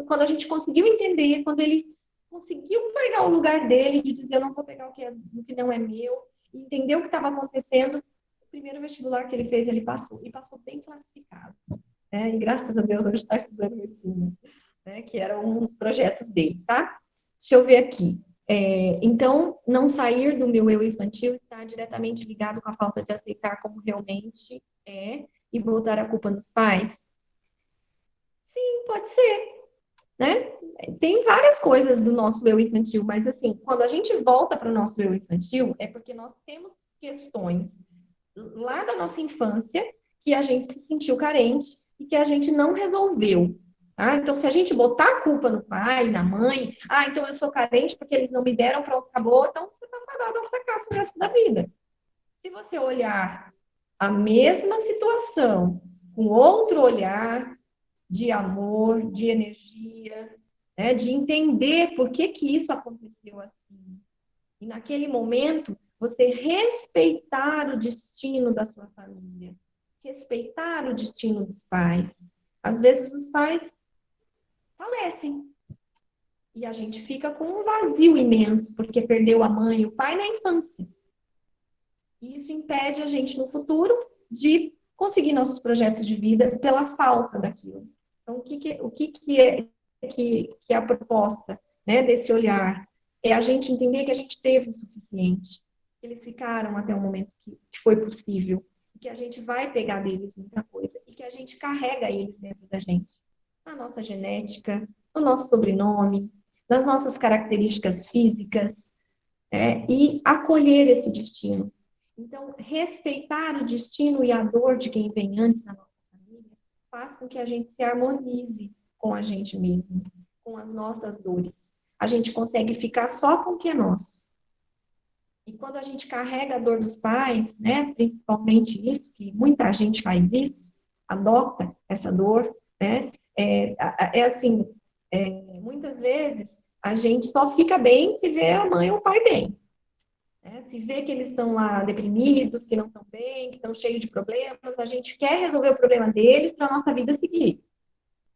quando a gente conseguiu entender, quando ele conseguiu pegar o lugar dele, de dizer, eu não vou pegar o que não é meu, e entender o que estava acontecendo, o primeiro vestibular que ele fez, ele passou, e passou bem classificado. E graças a Deus hoje está estudando medicina, que era um dos projetos dele, tá? Deixa eu ver aqui. Então, não sair do meu eu infantil está diretamente ligado com a falta de aceitar como realmente é e botar a culpa nos pais? Sim, pode ser, né? Tem várias coisas do nosso eu infantil, mas assim, quando a gente volta para o nosso eu infantil, é porque nós temos questões lá da nossa infância que a gente se sentiu carente e que a gente não resolveu. Tá? Então, se a gente botar a culpa no pai, na mãe, então eu sou carente porque eles não me deram, pronto, acabou, então você está fadado ao fracasso o resto da vida. Se você olhar a mesma situação com outro olhar de amor, de energia, de entender por que isso aconteceu assim, e naquele momento você respeitar o destino da sua família, respeitar o destino dos pais. Às vezes os pais falecem. E a gente fica com um vazio imenso, porque perdeu a mãe e o pai na infância. E isso impede a gente, no futuro, de conseguir nossos projetos de vida pela falta daquilo. Então, o que é a proposta, né, desse olhar? É a gente entender que a gente teve o suficiente, que eles ficaram até o momento que foi possível, que a gente vai pegar deles muita coisa e que a gente carrega eles dentro da gente. Na nossa genética, no nosso sobrenome, nas nossas características físicas, e acolher esse destino. Então, respeitar o destino e a dor de quem vem antes na nossa família faz com que a gente se harmonize com a gente mesmo, com as nossas dores. A gente consegue ficar só com o que é nosso. E quando a gente carrega a dor dos pais, né, principalmente isso, que muita gente faz isso, adota essa dor, né, assim, muitas vezes a gente só fica bem se vê a mãe ou o pai bem. Né? Se vê que eles estão lá deprimidos, que não estão bem, que estão cheios de problemas, a gente quer resolver o problema deles para a nossa vida seguir.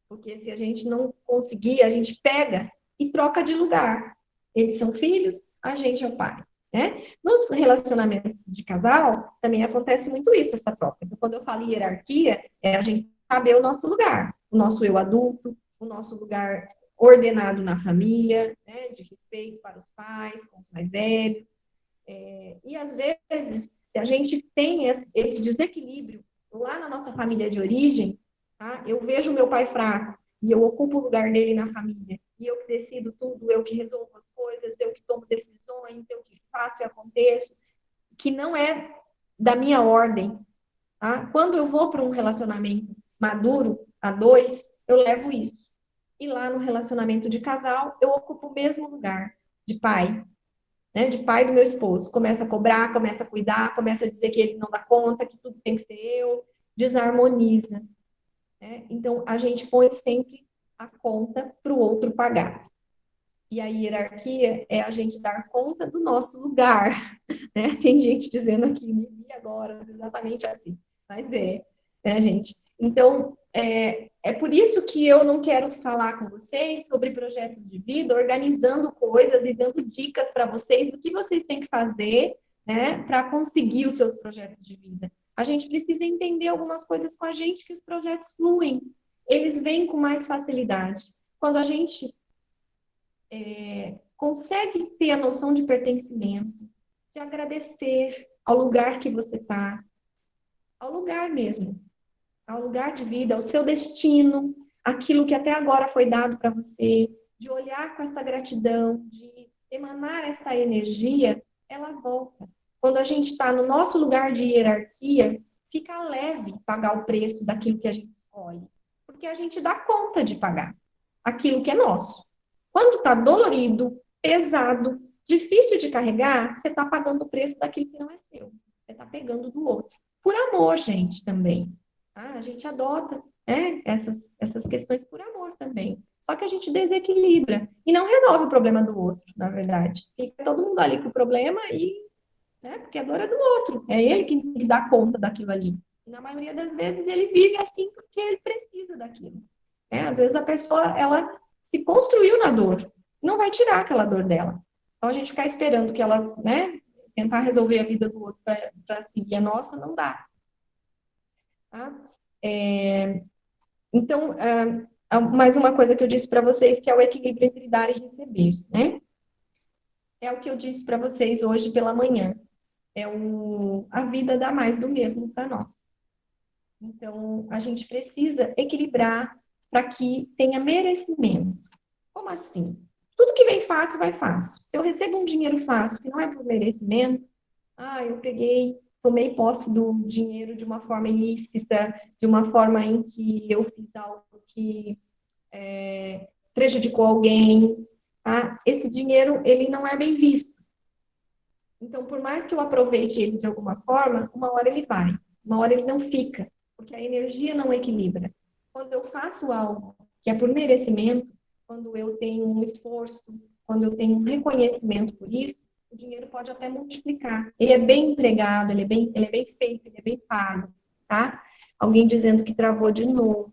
Porque se a gente não conseguir, a gente pega e troca de lugar. Eles são filhos, a gente é o pai. Né? Nos relacionamentos de casal, também acontece muito isso, essa troca. Então, quando eu falo hierarquia, é a gente saber o nosso lugar, o nosso eu adulto, o nosso lugar ordenado na família, né? De respeito para os pais, com os mais velhos. E às vezes, se a gente tem esse desequilíbrio lá na nossa família de origem, tá? Eu vejo o meu pai fraco e eu ocupo o lugar dele na família, e eu que decido tudo, eu que resolvo as coisas, eu que tomo decisões, eu que faço e aconteço, que não é da minha ordem. Tá? Quando eu vou para um relacionamento maduro, a dois, eu levo isso. E lá no relacionamento de casal, eu ocupo o mesmo lugar de pai, né, de pai do meu esposo. Começa a cobrar, começa a cuidar, começa a dizer que ele não dá conta, que tudo tem que ser eu, desarmoniza. Né? Então, a gente põe sempre a conta para o outro pagar. E a hierarquia é a gente dar conta do nosso lugar. Né? Tem gente dizendo aqui, me vi agora, exatamente assim. Mas né, gente? Então, é por isso que eu não quero falar com vocês sobre projetos de vida, organizando coisas e dando dicas para vocês do que vocês têm que fazer, né, para conseguir os seus projetos de vida. A gente precisa entender algumas coisas com a gente, que os projetos fluem. Eles vêm com mais facilidade. Quando a gente consegue ter a noção de pertencimento, de agradecer ao lugar que você está, ao lugar mesmo, ao lugar de vida, ao seu destino, aquilo que até agora foi dado para você, de olhar com essa gratidão, de emanar essa energia, ela volta. Quando a gente está no nosso lugar de hierarquia, fica leve pagar o preço daquilo que a gente escolhe, porque a gente dá conta de pagar aquilo que é nosso. Quando está dolorido, pesado, difícil de carregar, você está pagando o preço daquilo que não é seu. Você está pegando do outro. Por amor, gente, também. Tá? A gente adota, né, essas questões por amor também. Só que a gente desequilibra e não resolve o problema do outro, na verdade. Fica todo mundo ali com o problema né, porque a dor é do outro. É ele que tem que dar conta daquilo ali. E na maioria das vezes ele vive assim porque ele precisa daquilo. Às vezes a pessoa, ela se construiu na dor, não vai tirar aquela dor dela. Então a gente ficar esperando que ela, né, tentar resolver a vida do outro para seguir a nossa, não dá. Tá? Então, mais uma coisa que eu disse para vocês, que é o equilíbrio entre dar e receber, né? É o que eu disse para vocês hoje pela manhã. A vida dá mais do mesmo para nós. Então, a gente precisa equilibrar para que tenha merecimento. Como assim? Tudo que vem fácil, vai fácil. Se eu recebo um dinheiro fácil, que não é por merecimento, eu peguei, tomei posse do dinheiro de uma forma ilícita, de uma forma em que eu fiz algo que prejudicou alguém, tá? Esse dinheiro, ele não é bem visto. Então, por mais que eu aproveite ele de alguma forma, uma hora ele vai, uma hora ele não fica, porque a energia não equilibra. Quando eu faço algo que é por merecimento, quando eu tenho um esforço, quando eu tenho um reconhecimento por isso, o dinheiro pode até multiplicar. Ele é bem empregado, ele é bem feito, ele é bem pago, tá? Alguém dizendo que travou de novo.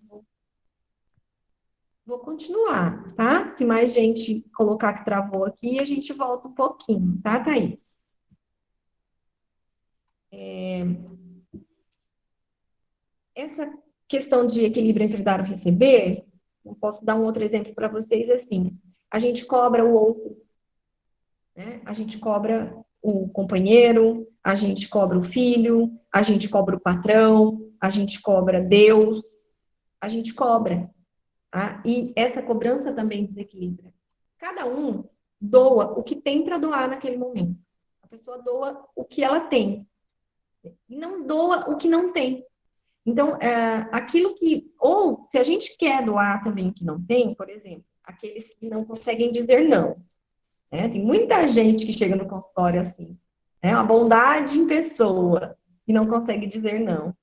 Vou continuar, tá? Se mais gente colocar que travou aqui, a gente volta um pouquinho, tá, Thaís? Essa questão de equilíbrio entre dar e receber, eu posso dar um outro exemplo para vocês assim. A gente cobra o outro, né? A gente cobra o companheiro, a gente cobra o filho, a gente cobra o patrão, a gente cobra Deus, a gente cobra, tá? E essa cobrança também desequilibra. Cada um doa o que tem para doar naquele momento. A pessoa doa o que ela tem e não doa o que não tem. Então, aquilo que. Ou, se a gente quer doar também o que não tem, por exemplo, aqueles que não conseguem dizer não. Né? Tem muita gente que chega no consultório assim. É uma bondade em pessoa e não consegue dizer não.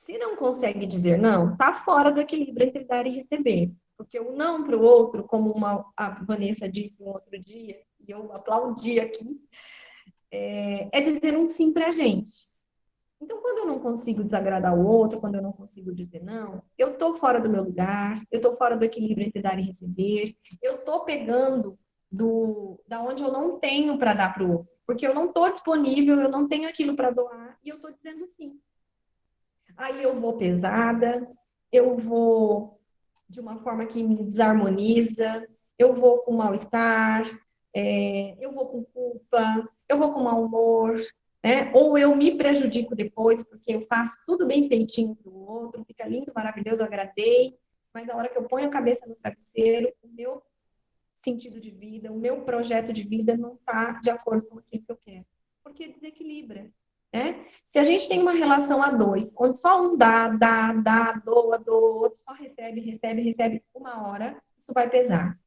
Se não consegue dizer não, está fora do equilíbrio entre dar e receber. Porque o não para o outro, como a Vanessa disse um outro dia, e eu aplaudi aqui, é dizer um sim para a gente. Então, quando eu não consigo desagradar o outro, quando eu não consigo dizer não, eu estou fora do meu lugar, eu estou fora do equilíbrio entre dar e receber, eu estou pegando da onde eu não tenho para dar para o outro, porque eu não estou disponível, eu não tenho aquilo para doar e eu estou dizendo sim. Aí eu vou pesada, eu vou de uma forma que me desarmoniza, eu vou com mal-estar, eu vou com culpa, eu vou com mau humor, né? Ou eu me prejudico depois, porque eu faço tudo bem feitinho para o outro, fica lindo, maravilhoso, eu agradei, mas a hora que eu ponho a cabeça no travesseiro, o meu sentido de vida, o meu projeto de vida não está de acordo com aquilo que eu quero, porque desequilibra. Né? Se a gente tem uma relação a dois, onde só um dá, doa, doa, o outro só recebe, recebe, recebe, uma hora isso vai pesar,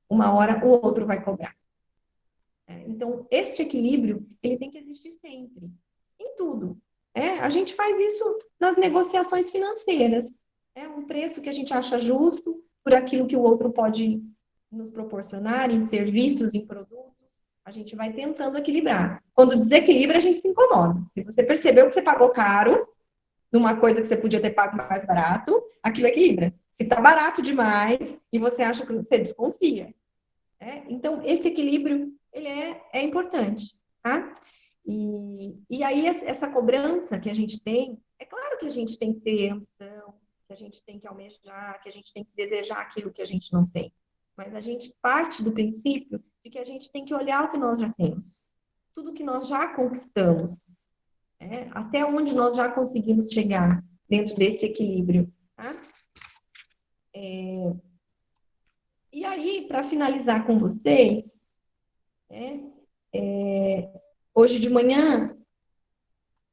uma hora o outro vai cobrar. Então, este equilíbrio, ele tem que existir sempre, em tudo. A gente faz isso nas negociações financeiras. É um preço que a gente acha justo por aquilo que o outro pode nos proporcionar em serviços, em produtos. A gente vai tentando equilibrar. Quando desequilibra, a gente se incomoda. Se você percebeu que você pagou caro numa coisa que você podia ter pago mais barato, aquilo equilibra. Se está barato demais e você acha que você desconfia. Então, esse equilíbrio, ele é importante, tá? E aí, essa cobrança que a gente tem, é claro que a gente tem que ter ambição, que a gente tem que almejar, que a gente tem que desejar aquilo que a gente não tem. Mas a gente parte do princípio de que a gente tem que olhar o que nós já temos, tudo que nós já conquistamos, até onde nós já conseguimos chegar dentro desse equilíbrio, tá? E aí, para finalizar com vocês, hoje de manhã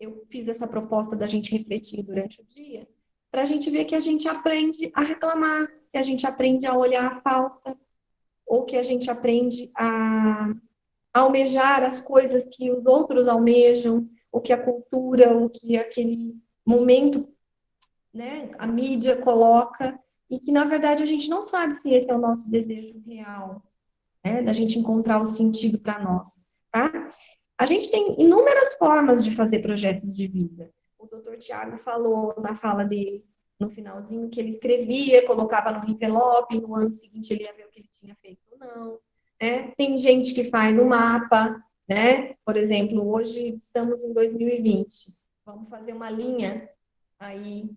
eu fiz essa proposta da gente refletir durante o dia, para a gente ver que a gente aprende a reclamar, que a gente aprende a olhar a falta, ou que a gente aprende a almejar as coisas que os outros almejam, o que a cultura, o que aquele momento, né, a mídia coloca, e que na verdade a gente não sabe se esse é o nosso desejo real, da gente encontrar o sentido para nós, tá? A gente tem inúmeras formas de fazer projetos de vida. O doutor Tiago falou na fala dele, no finalzinho, que ele escrevia, colocava no envelope, e no ano seguinte ele ia ver o que ele tinha feito ou não. Tem gente que faz um mapa, né? Por exemplo, hoje estamos em 2020. Vamos fazer uma linha aí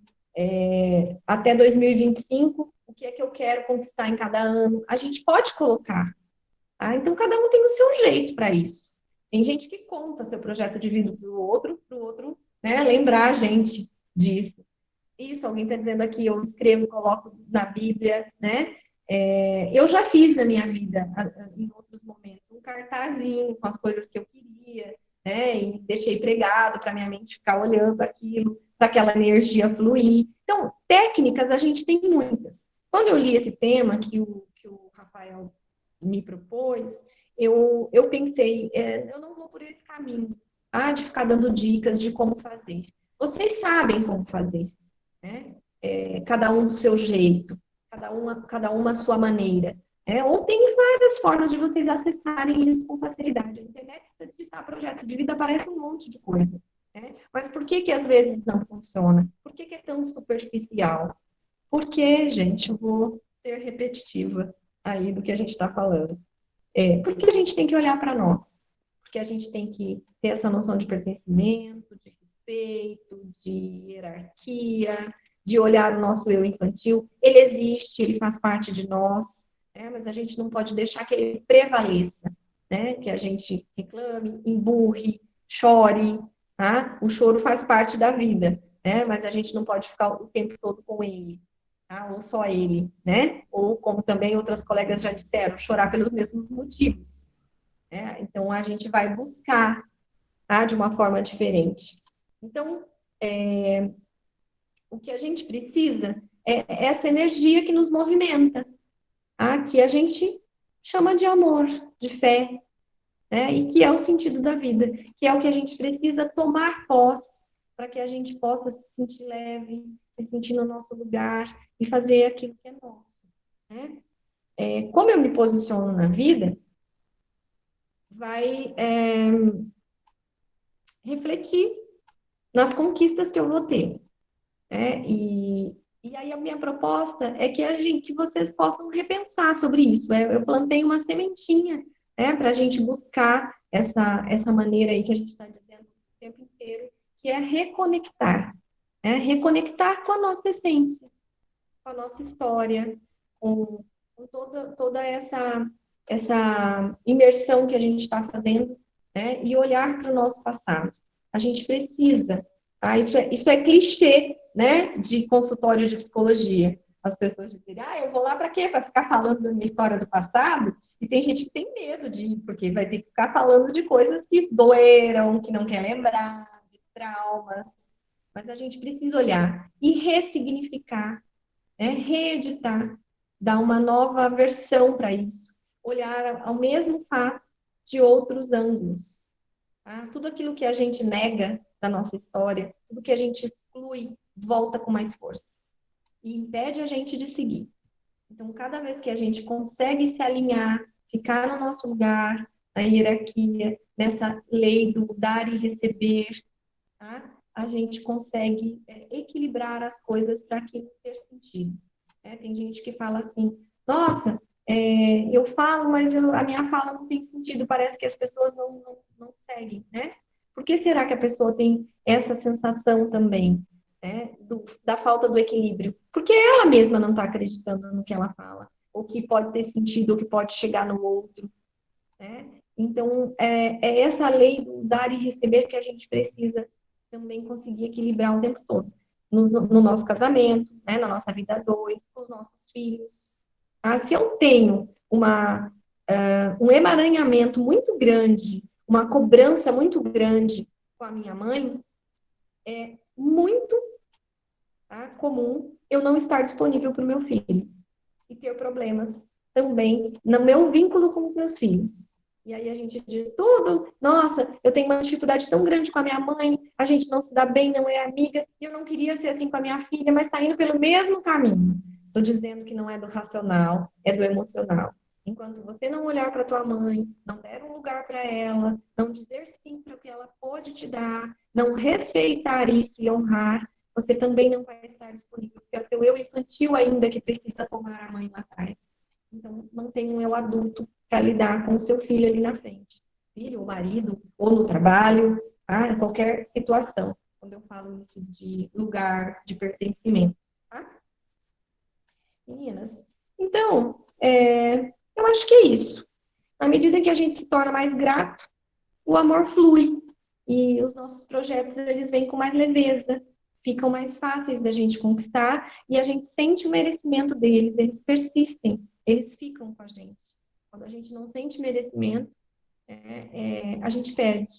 até 2025, o que é que eu quero conquistar em cada ano. A gente pode colocar. Tá? Então, cada um tem o seu jeito para isso. Tem gente que conta seu projeto de vida para o outro, né, lembrar a gente disso. Isso, alguém está dizendo aqui, eu escrevo, coloco na Bíblia, né? Eu já fiz na minha vida, em outros momentos, um cartazinho com as coisas que eu queria, né? E deixei pregado para minha mente ficar olhando aquilo, para aquela energia fluir. Então, técnicas a gente tem muitas. Quando eu li esse tema que o Rafael me propôs, eu pensei, eu não vou por esse caminho, tá? De ficar dando dicas de como fazer. Vocês sabem como fazer, né? Cada um do seu jeito, cada uma à sua maneira. Ou tem várias formas de vocês acessarem isso com facilidade. A internet, se você digitar projetos de vida, aparece um monte de coisa. Mas por que às vezes não funciona? Por que é tão superficial? Porque, gente, eu vou ser repetitiva aí do que a gente está falando. Porque a gente tem que olhar para nós, porque a gente tem que ter essa noção de pertencimento, de respeito, de hierarquia, de olhar o nosso eu infantil. Ele existe, ele faz parte de nós, mas a gente não pode deixar que ele prevaleça, né? Que a gente reclame, emburre, chore, tá? O choro faz parte da vida, né? Mas a gente não pode ficar o tempo todo com ele. Tá? Ou só ele, né? Ou, como também outras colegas já disseram, chorar pelos mesmos motivos. Né? Então, a gente vai buscar, tá? De uma forma diferente. Então, o que a gente precisa é essa energia que nos movimenta, tá? Que a gente chama de amor, de fé, né? E que é o sentido da vida, que é o que a gente precisa tomar posse para que a gente possa se sentir leve, se sentir no nosso lugar e fazer aquilo que é nosso, né? Como eu me posiciono na vida, vai refletir nas conquistas que eu vou ter, né? E aí a minha proposta é que vocês possam repensar sobre isso. Eu plantei uma sementinha, né, para a gente buscar essa maneira aí que a gente está dizendo o tempo inteiro, que é reconectar, né? Reconectar com a nossa essência, com a nossa história, com toda essa imersão que a gente está fazendo, né? E olhar para o nosso passado. A gente precisa, tá? Isso é clichê, né? De consultório de psicologia. As pessoas dizem, eu vou lá para quê? Para ficar falando da minha história do passado? E tem gente que tem medo de ir, porque vai ter que ficar falando de coisas que doeram, que não quer lembrar, de traumas. Mas a gente precisa olhar e ressignificar, né? Reeditar, dar uma nova versão para isso, olhar ao mesmo fato de outros ângulos. Tá? Tudo aquilo que a gente nega da nossa história, tudo que a gente exclui, volta com mais força e impede a gente de seguir. Então, cada vez que a gente consegue se alinhar, ficar no nosso lugar, na hierarquia, nessa lei do dar e receber, tá? A gente consegue equilibrar as coisas para aquilo ter sentido. Tem gente que fala assim, nossa, eu falo, mas a minha fala não tem sentido, parece que as pessoas não seguem, né? Por que será que a pessoa tem essa sensação também, né, da falta do equilíbrio? Porque ela mesma não está acreditando no que ela fala, ou que pode ter sentido, ou que pode chegar no outro, né? Então, é essa lei do dar e receber que a gente precisa também conseguir equilibrar o tempo todo. No nosso casamento, né, na nossa vida a dois, com os nossos filhos. Se eu tenho um emaranhamento muito grande, uma cobrança muito grande com a minha mãe, é muito, tá, comum eu não estar disponível para o meu filho e ter problemas também no meu vínculo com os meus filhos. E aí a gente diz tudo, nossa, eu tenho uma dificuldade tão grande com a minha mãe, a gente não se dá bem, não é amiga, e eu não queria ser assim com a minha filha, mas está indo pelo mesmo caminho. Estou dizendo que não é do racional, é do emocional. Enquanto você não olhar para tua mãe, não der um lugar para ela, não dizer sim para o que ela pode te dar, não respeitar isso e honrar, você também não vai estar disponível, porque é o teu eu infantil ainda que precisa tomar a mãe lá atrás. Então, não tem um eu adulto para lidar com o seu filho ali na frente. Filho, ou marido, ou no trabalho, tá? Em qualquer situação. Quando eu falo isso de lugar de pertencimento, tá? Meninas, então, eu acho que é isso. Na medida que a gente se torna mais grato, o amor flui. E os nossos projetos, eles vêm com mais leveza, ficam mais fáceis da gente conquistar e a gente sente o merecimento deles, eles persistem, eles ficam com a gente. Quando a gente não sente merecimento, a gente perde.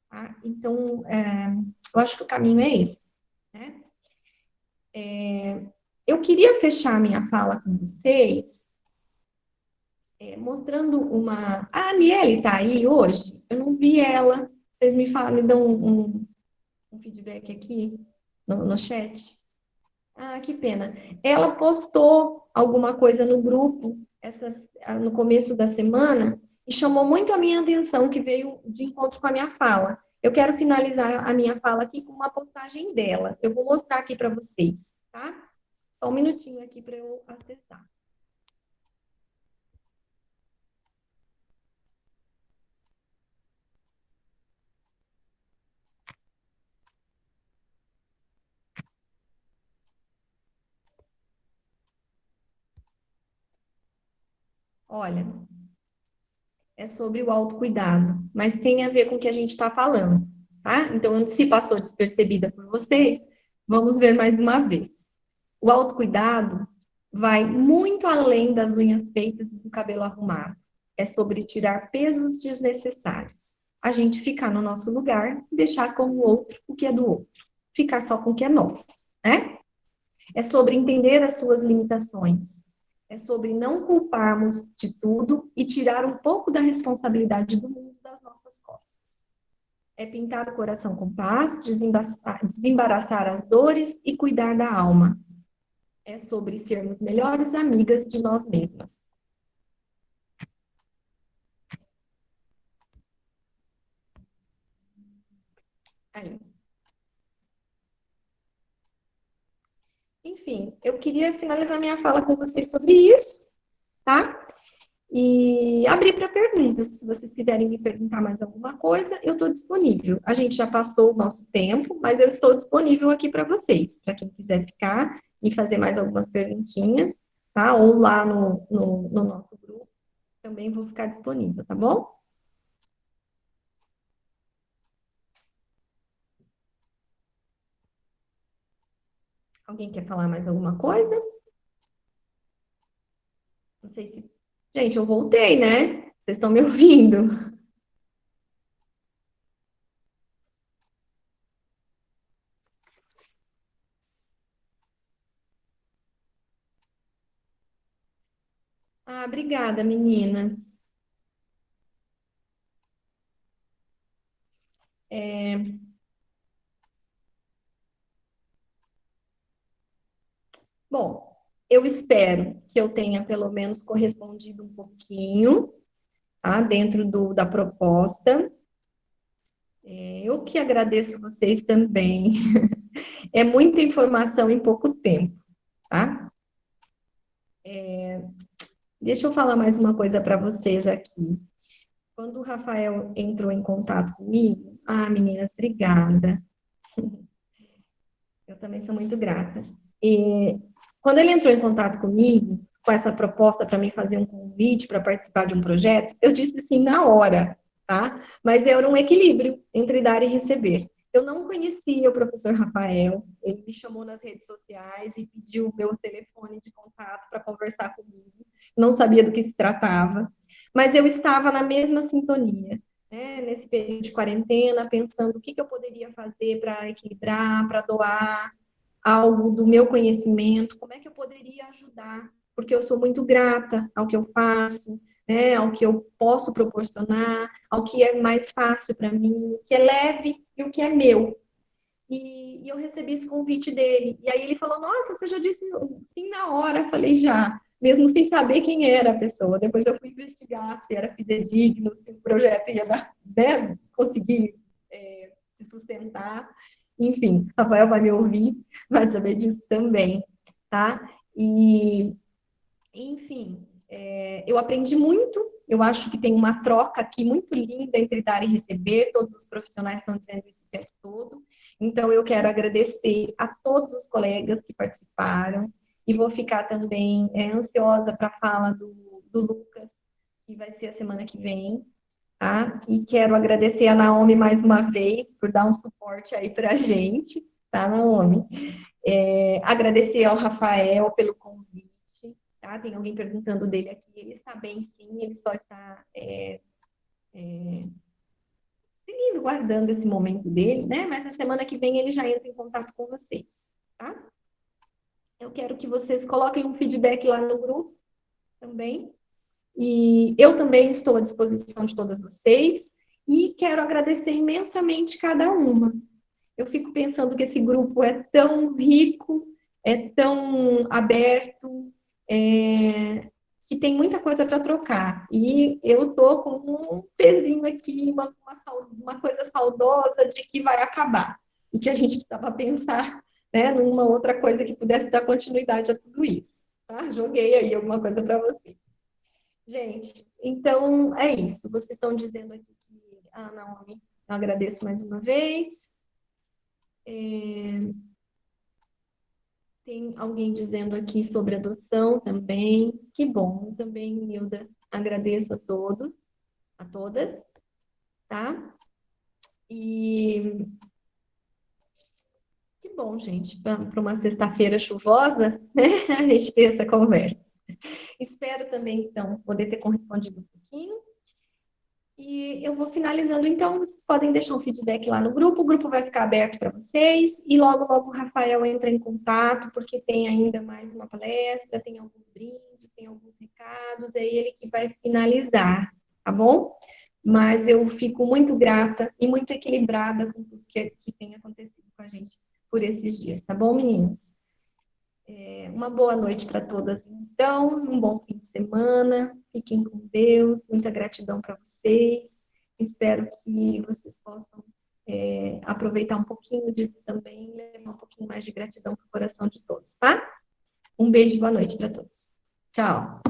Tá? Então, eu acho que o caminho é esse. Né? Eu queria fechar minha fala com vocês mostrando uma... A Aniele está aí hoje? Eu não vi ela. Vocês me dão um feedback aqui no chat. Que pena. Ela postou alguma coisa no grupo no começo da semana e chamou muito a minha atenção, que veio de encontro com a minha fala. Eu quero finalizar a minha fala aqui com uma postagem dela. Eu vou mostrar aqui para vocês, tá? Só um minutinho aqui para eu acessar. Olha, é sobre o autocuidado, mas tem a ver com o que a gente está falando, tá? Então, se passou despercebida por vocês, vamos ver mais uma vez. O autocuidado vai muito além das unhas feitas e do cabelo arrumado. É sobre tirar pesos desnecessários. A gente ficar no nosso lugar e deixar com o outro o que é do outro. Ficar só com o que é nosso, né? É sobre entender as suas limitações. É sobre não culparmos de tudo e tirar um pouco da responsabilidade do mundo das nossas costas. É pintar o coração com paz, desembaraçar as dores e cuidar da alma. É sobre sermos melhores amigas de nós mesmas. Aí. Enfim, eu queria finalizar minha fala com vocês sobre isso, tá? E abrir para perguntas. Se vocês quiserem me perguntar mais alguma coisa, eu estou disponível. A gente já passou o nosso tempo, mas eu estou disponível aqui para vocês, para quem quiser ficar e fazer mais algumas perguntinhas, tá? Ou lá no nosso grupo, também vou ficar disponível, tá bom? Alguém quer falar mais alguma coisa? Não sei se. Gente, eu voltei, né? Vocês estão me ouvindo? Ah, obrigada, meninas. É, bom, eu espero que eu tenha pelo menos correspondido um pouquinho, tá? Dentro da proposta. Eu que agradeço vocês também. É muita informação em pouco tempo, tá? Deixa eu falar mais uma coisa para vocês aqui. Quando o Rafael entrou em contato comigo, meninas, obrigada. Eu também sou muito grata. E quando ele entrou em contato comigo, com essa proposta para mim fazer um convite para participar de um projeto, eu disse sim na hora, tá? Mas era um equilíbrio entre dar e receber. Eu não conhecia o professor Rafael, ele me chamou nas redes sociais e pediu o meu telefone de contato para conversar comigo. Não sabia do que se tratava, mas eu estava na mesma sintonia, né, nesse período de quarentena, pensando o que eu poderia fazer para equilibrar, para doar algo do meu conhecimento, como é que eu poderia ajudar, porque eu sou muito grata ao que eu faço, né, ao que eu posso proporcionar, ao que é mais fácil para mim, o que é leve e o que é meu. E eu recebi esse convite dele. E aí ele falou: Nossa, você já disse sim na hora? Eu falei: Já, mesmo sem saber quem era a pessoa. Depois eu fui investigar se era fidedigno, se o projeto ia dar, né, conseguir se sustentar. Enfim, Rafael vai me ouvir, vai saber disso também, tá? E, enfim, eu aprendi muito. Eu acho que tem uma troca aqui muito linda entre dar e receber. Todos os profissionais estão dizendo isso o tempo todo. Então, eu quero agradecer a todos os colegas que participaram e vou ficar também ansiosa para a fala do Lucas, que vai ser a semana que vem, tá? E quero agradecer a Naomi mais uma vez por dar um suporte aí para a gente, tá, Naomi? Agradecer ao Rafael pelo convite, tá? Tem alguém perguntando dele aqui, ele está bem sim, ele só está seguindo, guardando esse momento dele, né? Mas a semana que vem ele já entra em contato com vocês, tá? Eu quero que vocês coloquem um feedback lá no grupo também. E eu também estou à disposição de todas vocês e quero agradecer imensamente cada uma. Eu fico pensando que esse grupo é tão rico, é tão aberto, que tem muita coisa para trocar. E eu estou com um pezinho aqui, uma coisa saudosa de que vai acabar. E que a gente precisava pensar, né, numa outra coisa que pudesse dar continuidade a tudo isso. Tá? Joguei aí alguma coisa para vocês. Gente, então é isso. Vocês estão dizendo aqui que Naomi, eu agradeço mais uma vez. Tem alguém dizendo aqui sobre adoção também. Que bom, também, Nilda. Agradeço a todos, a todas, tá? E que bom, gente, para uma sexta-feira chuvosa, né? A gente ter essa conversa. Espero também, então, poder ter correspondido um pouquinho. E eu vou finalizando, então, vocês podem deixar um feedback lá no grupo, o grupo vai ficar aberto para vocês, e logo, logo o Rafael entra em contato, porque tem ainda mais uma palestra, tem alguns brindes, tem alguns recados, é ele que vai finalizar, tá bom? Mas eu fico muito grata e muito equilibrada com tudo que tem acontecido com a gente por esses dias, tá bom, meninas? Uma boa noite para todas, então, um bom fim de semana, fiquem com Deus, muita gratidão para vocês, espero que vocês possam aproveitar um pouquinho disso também, levar um pouquinho mais de gratidão para o coração de todos, tá? Um beijo e boa noite para todos. Tchau.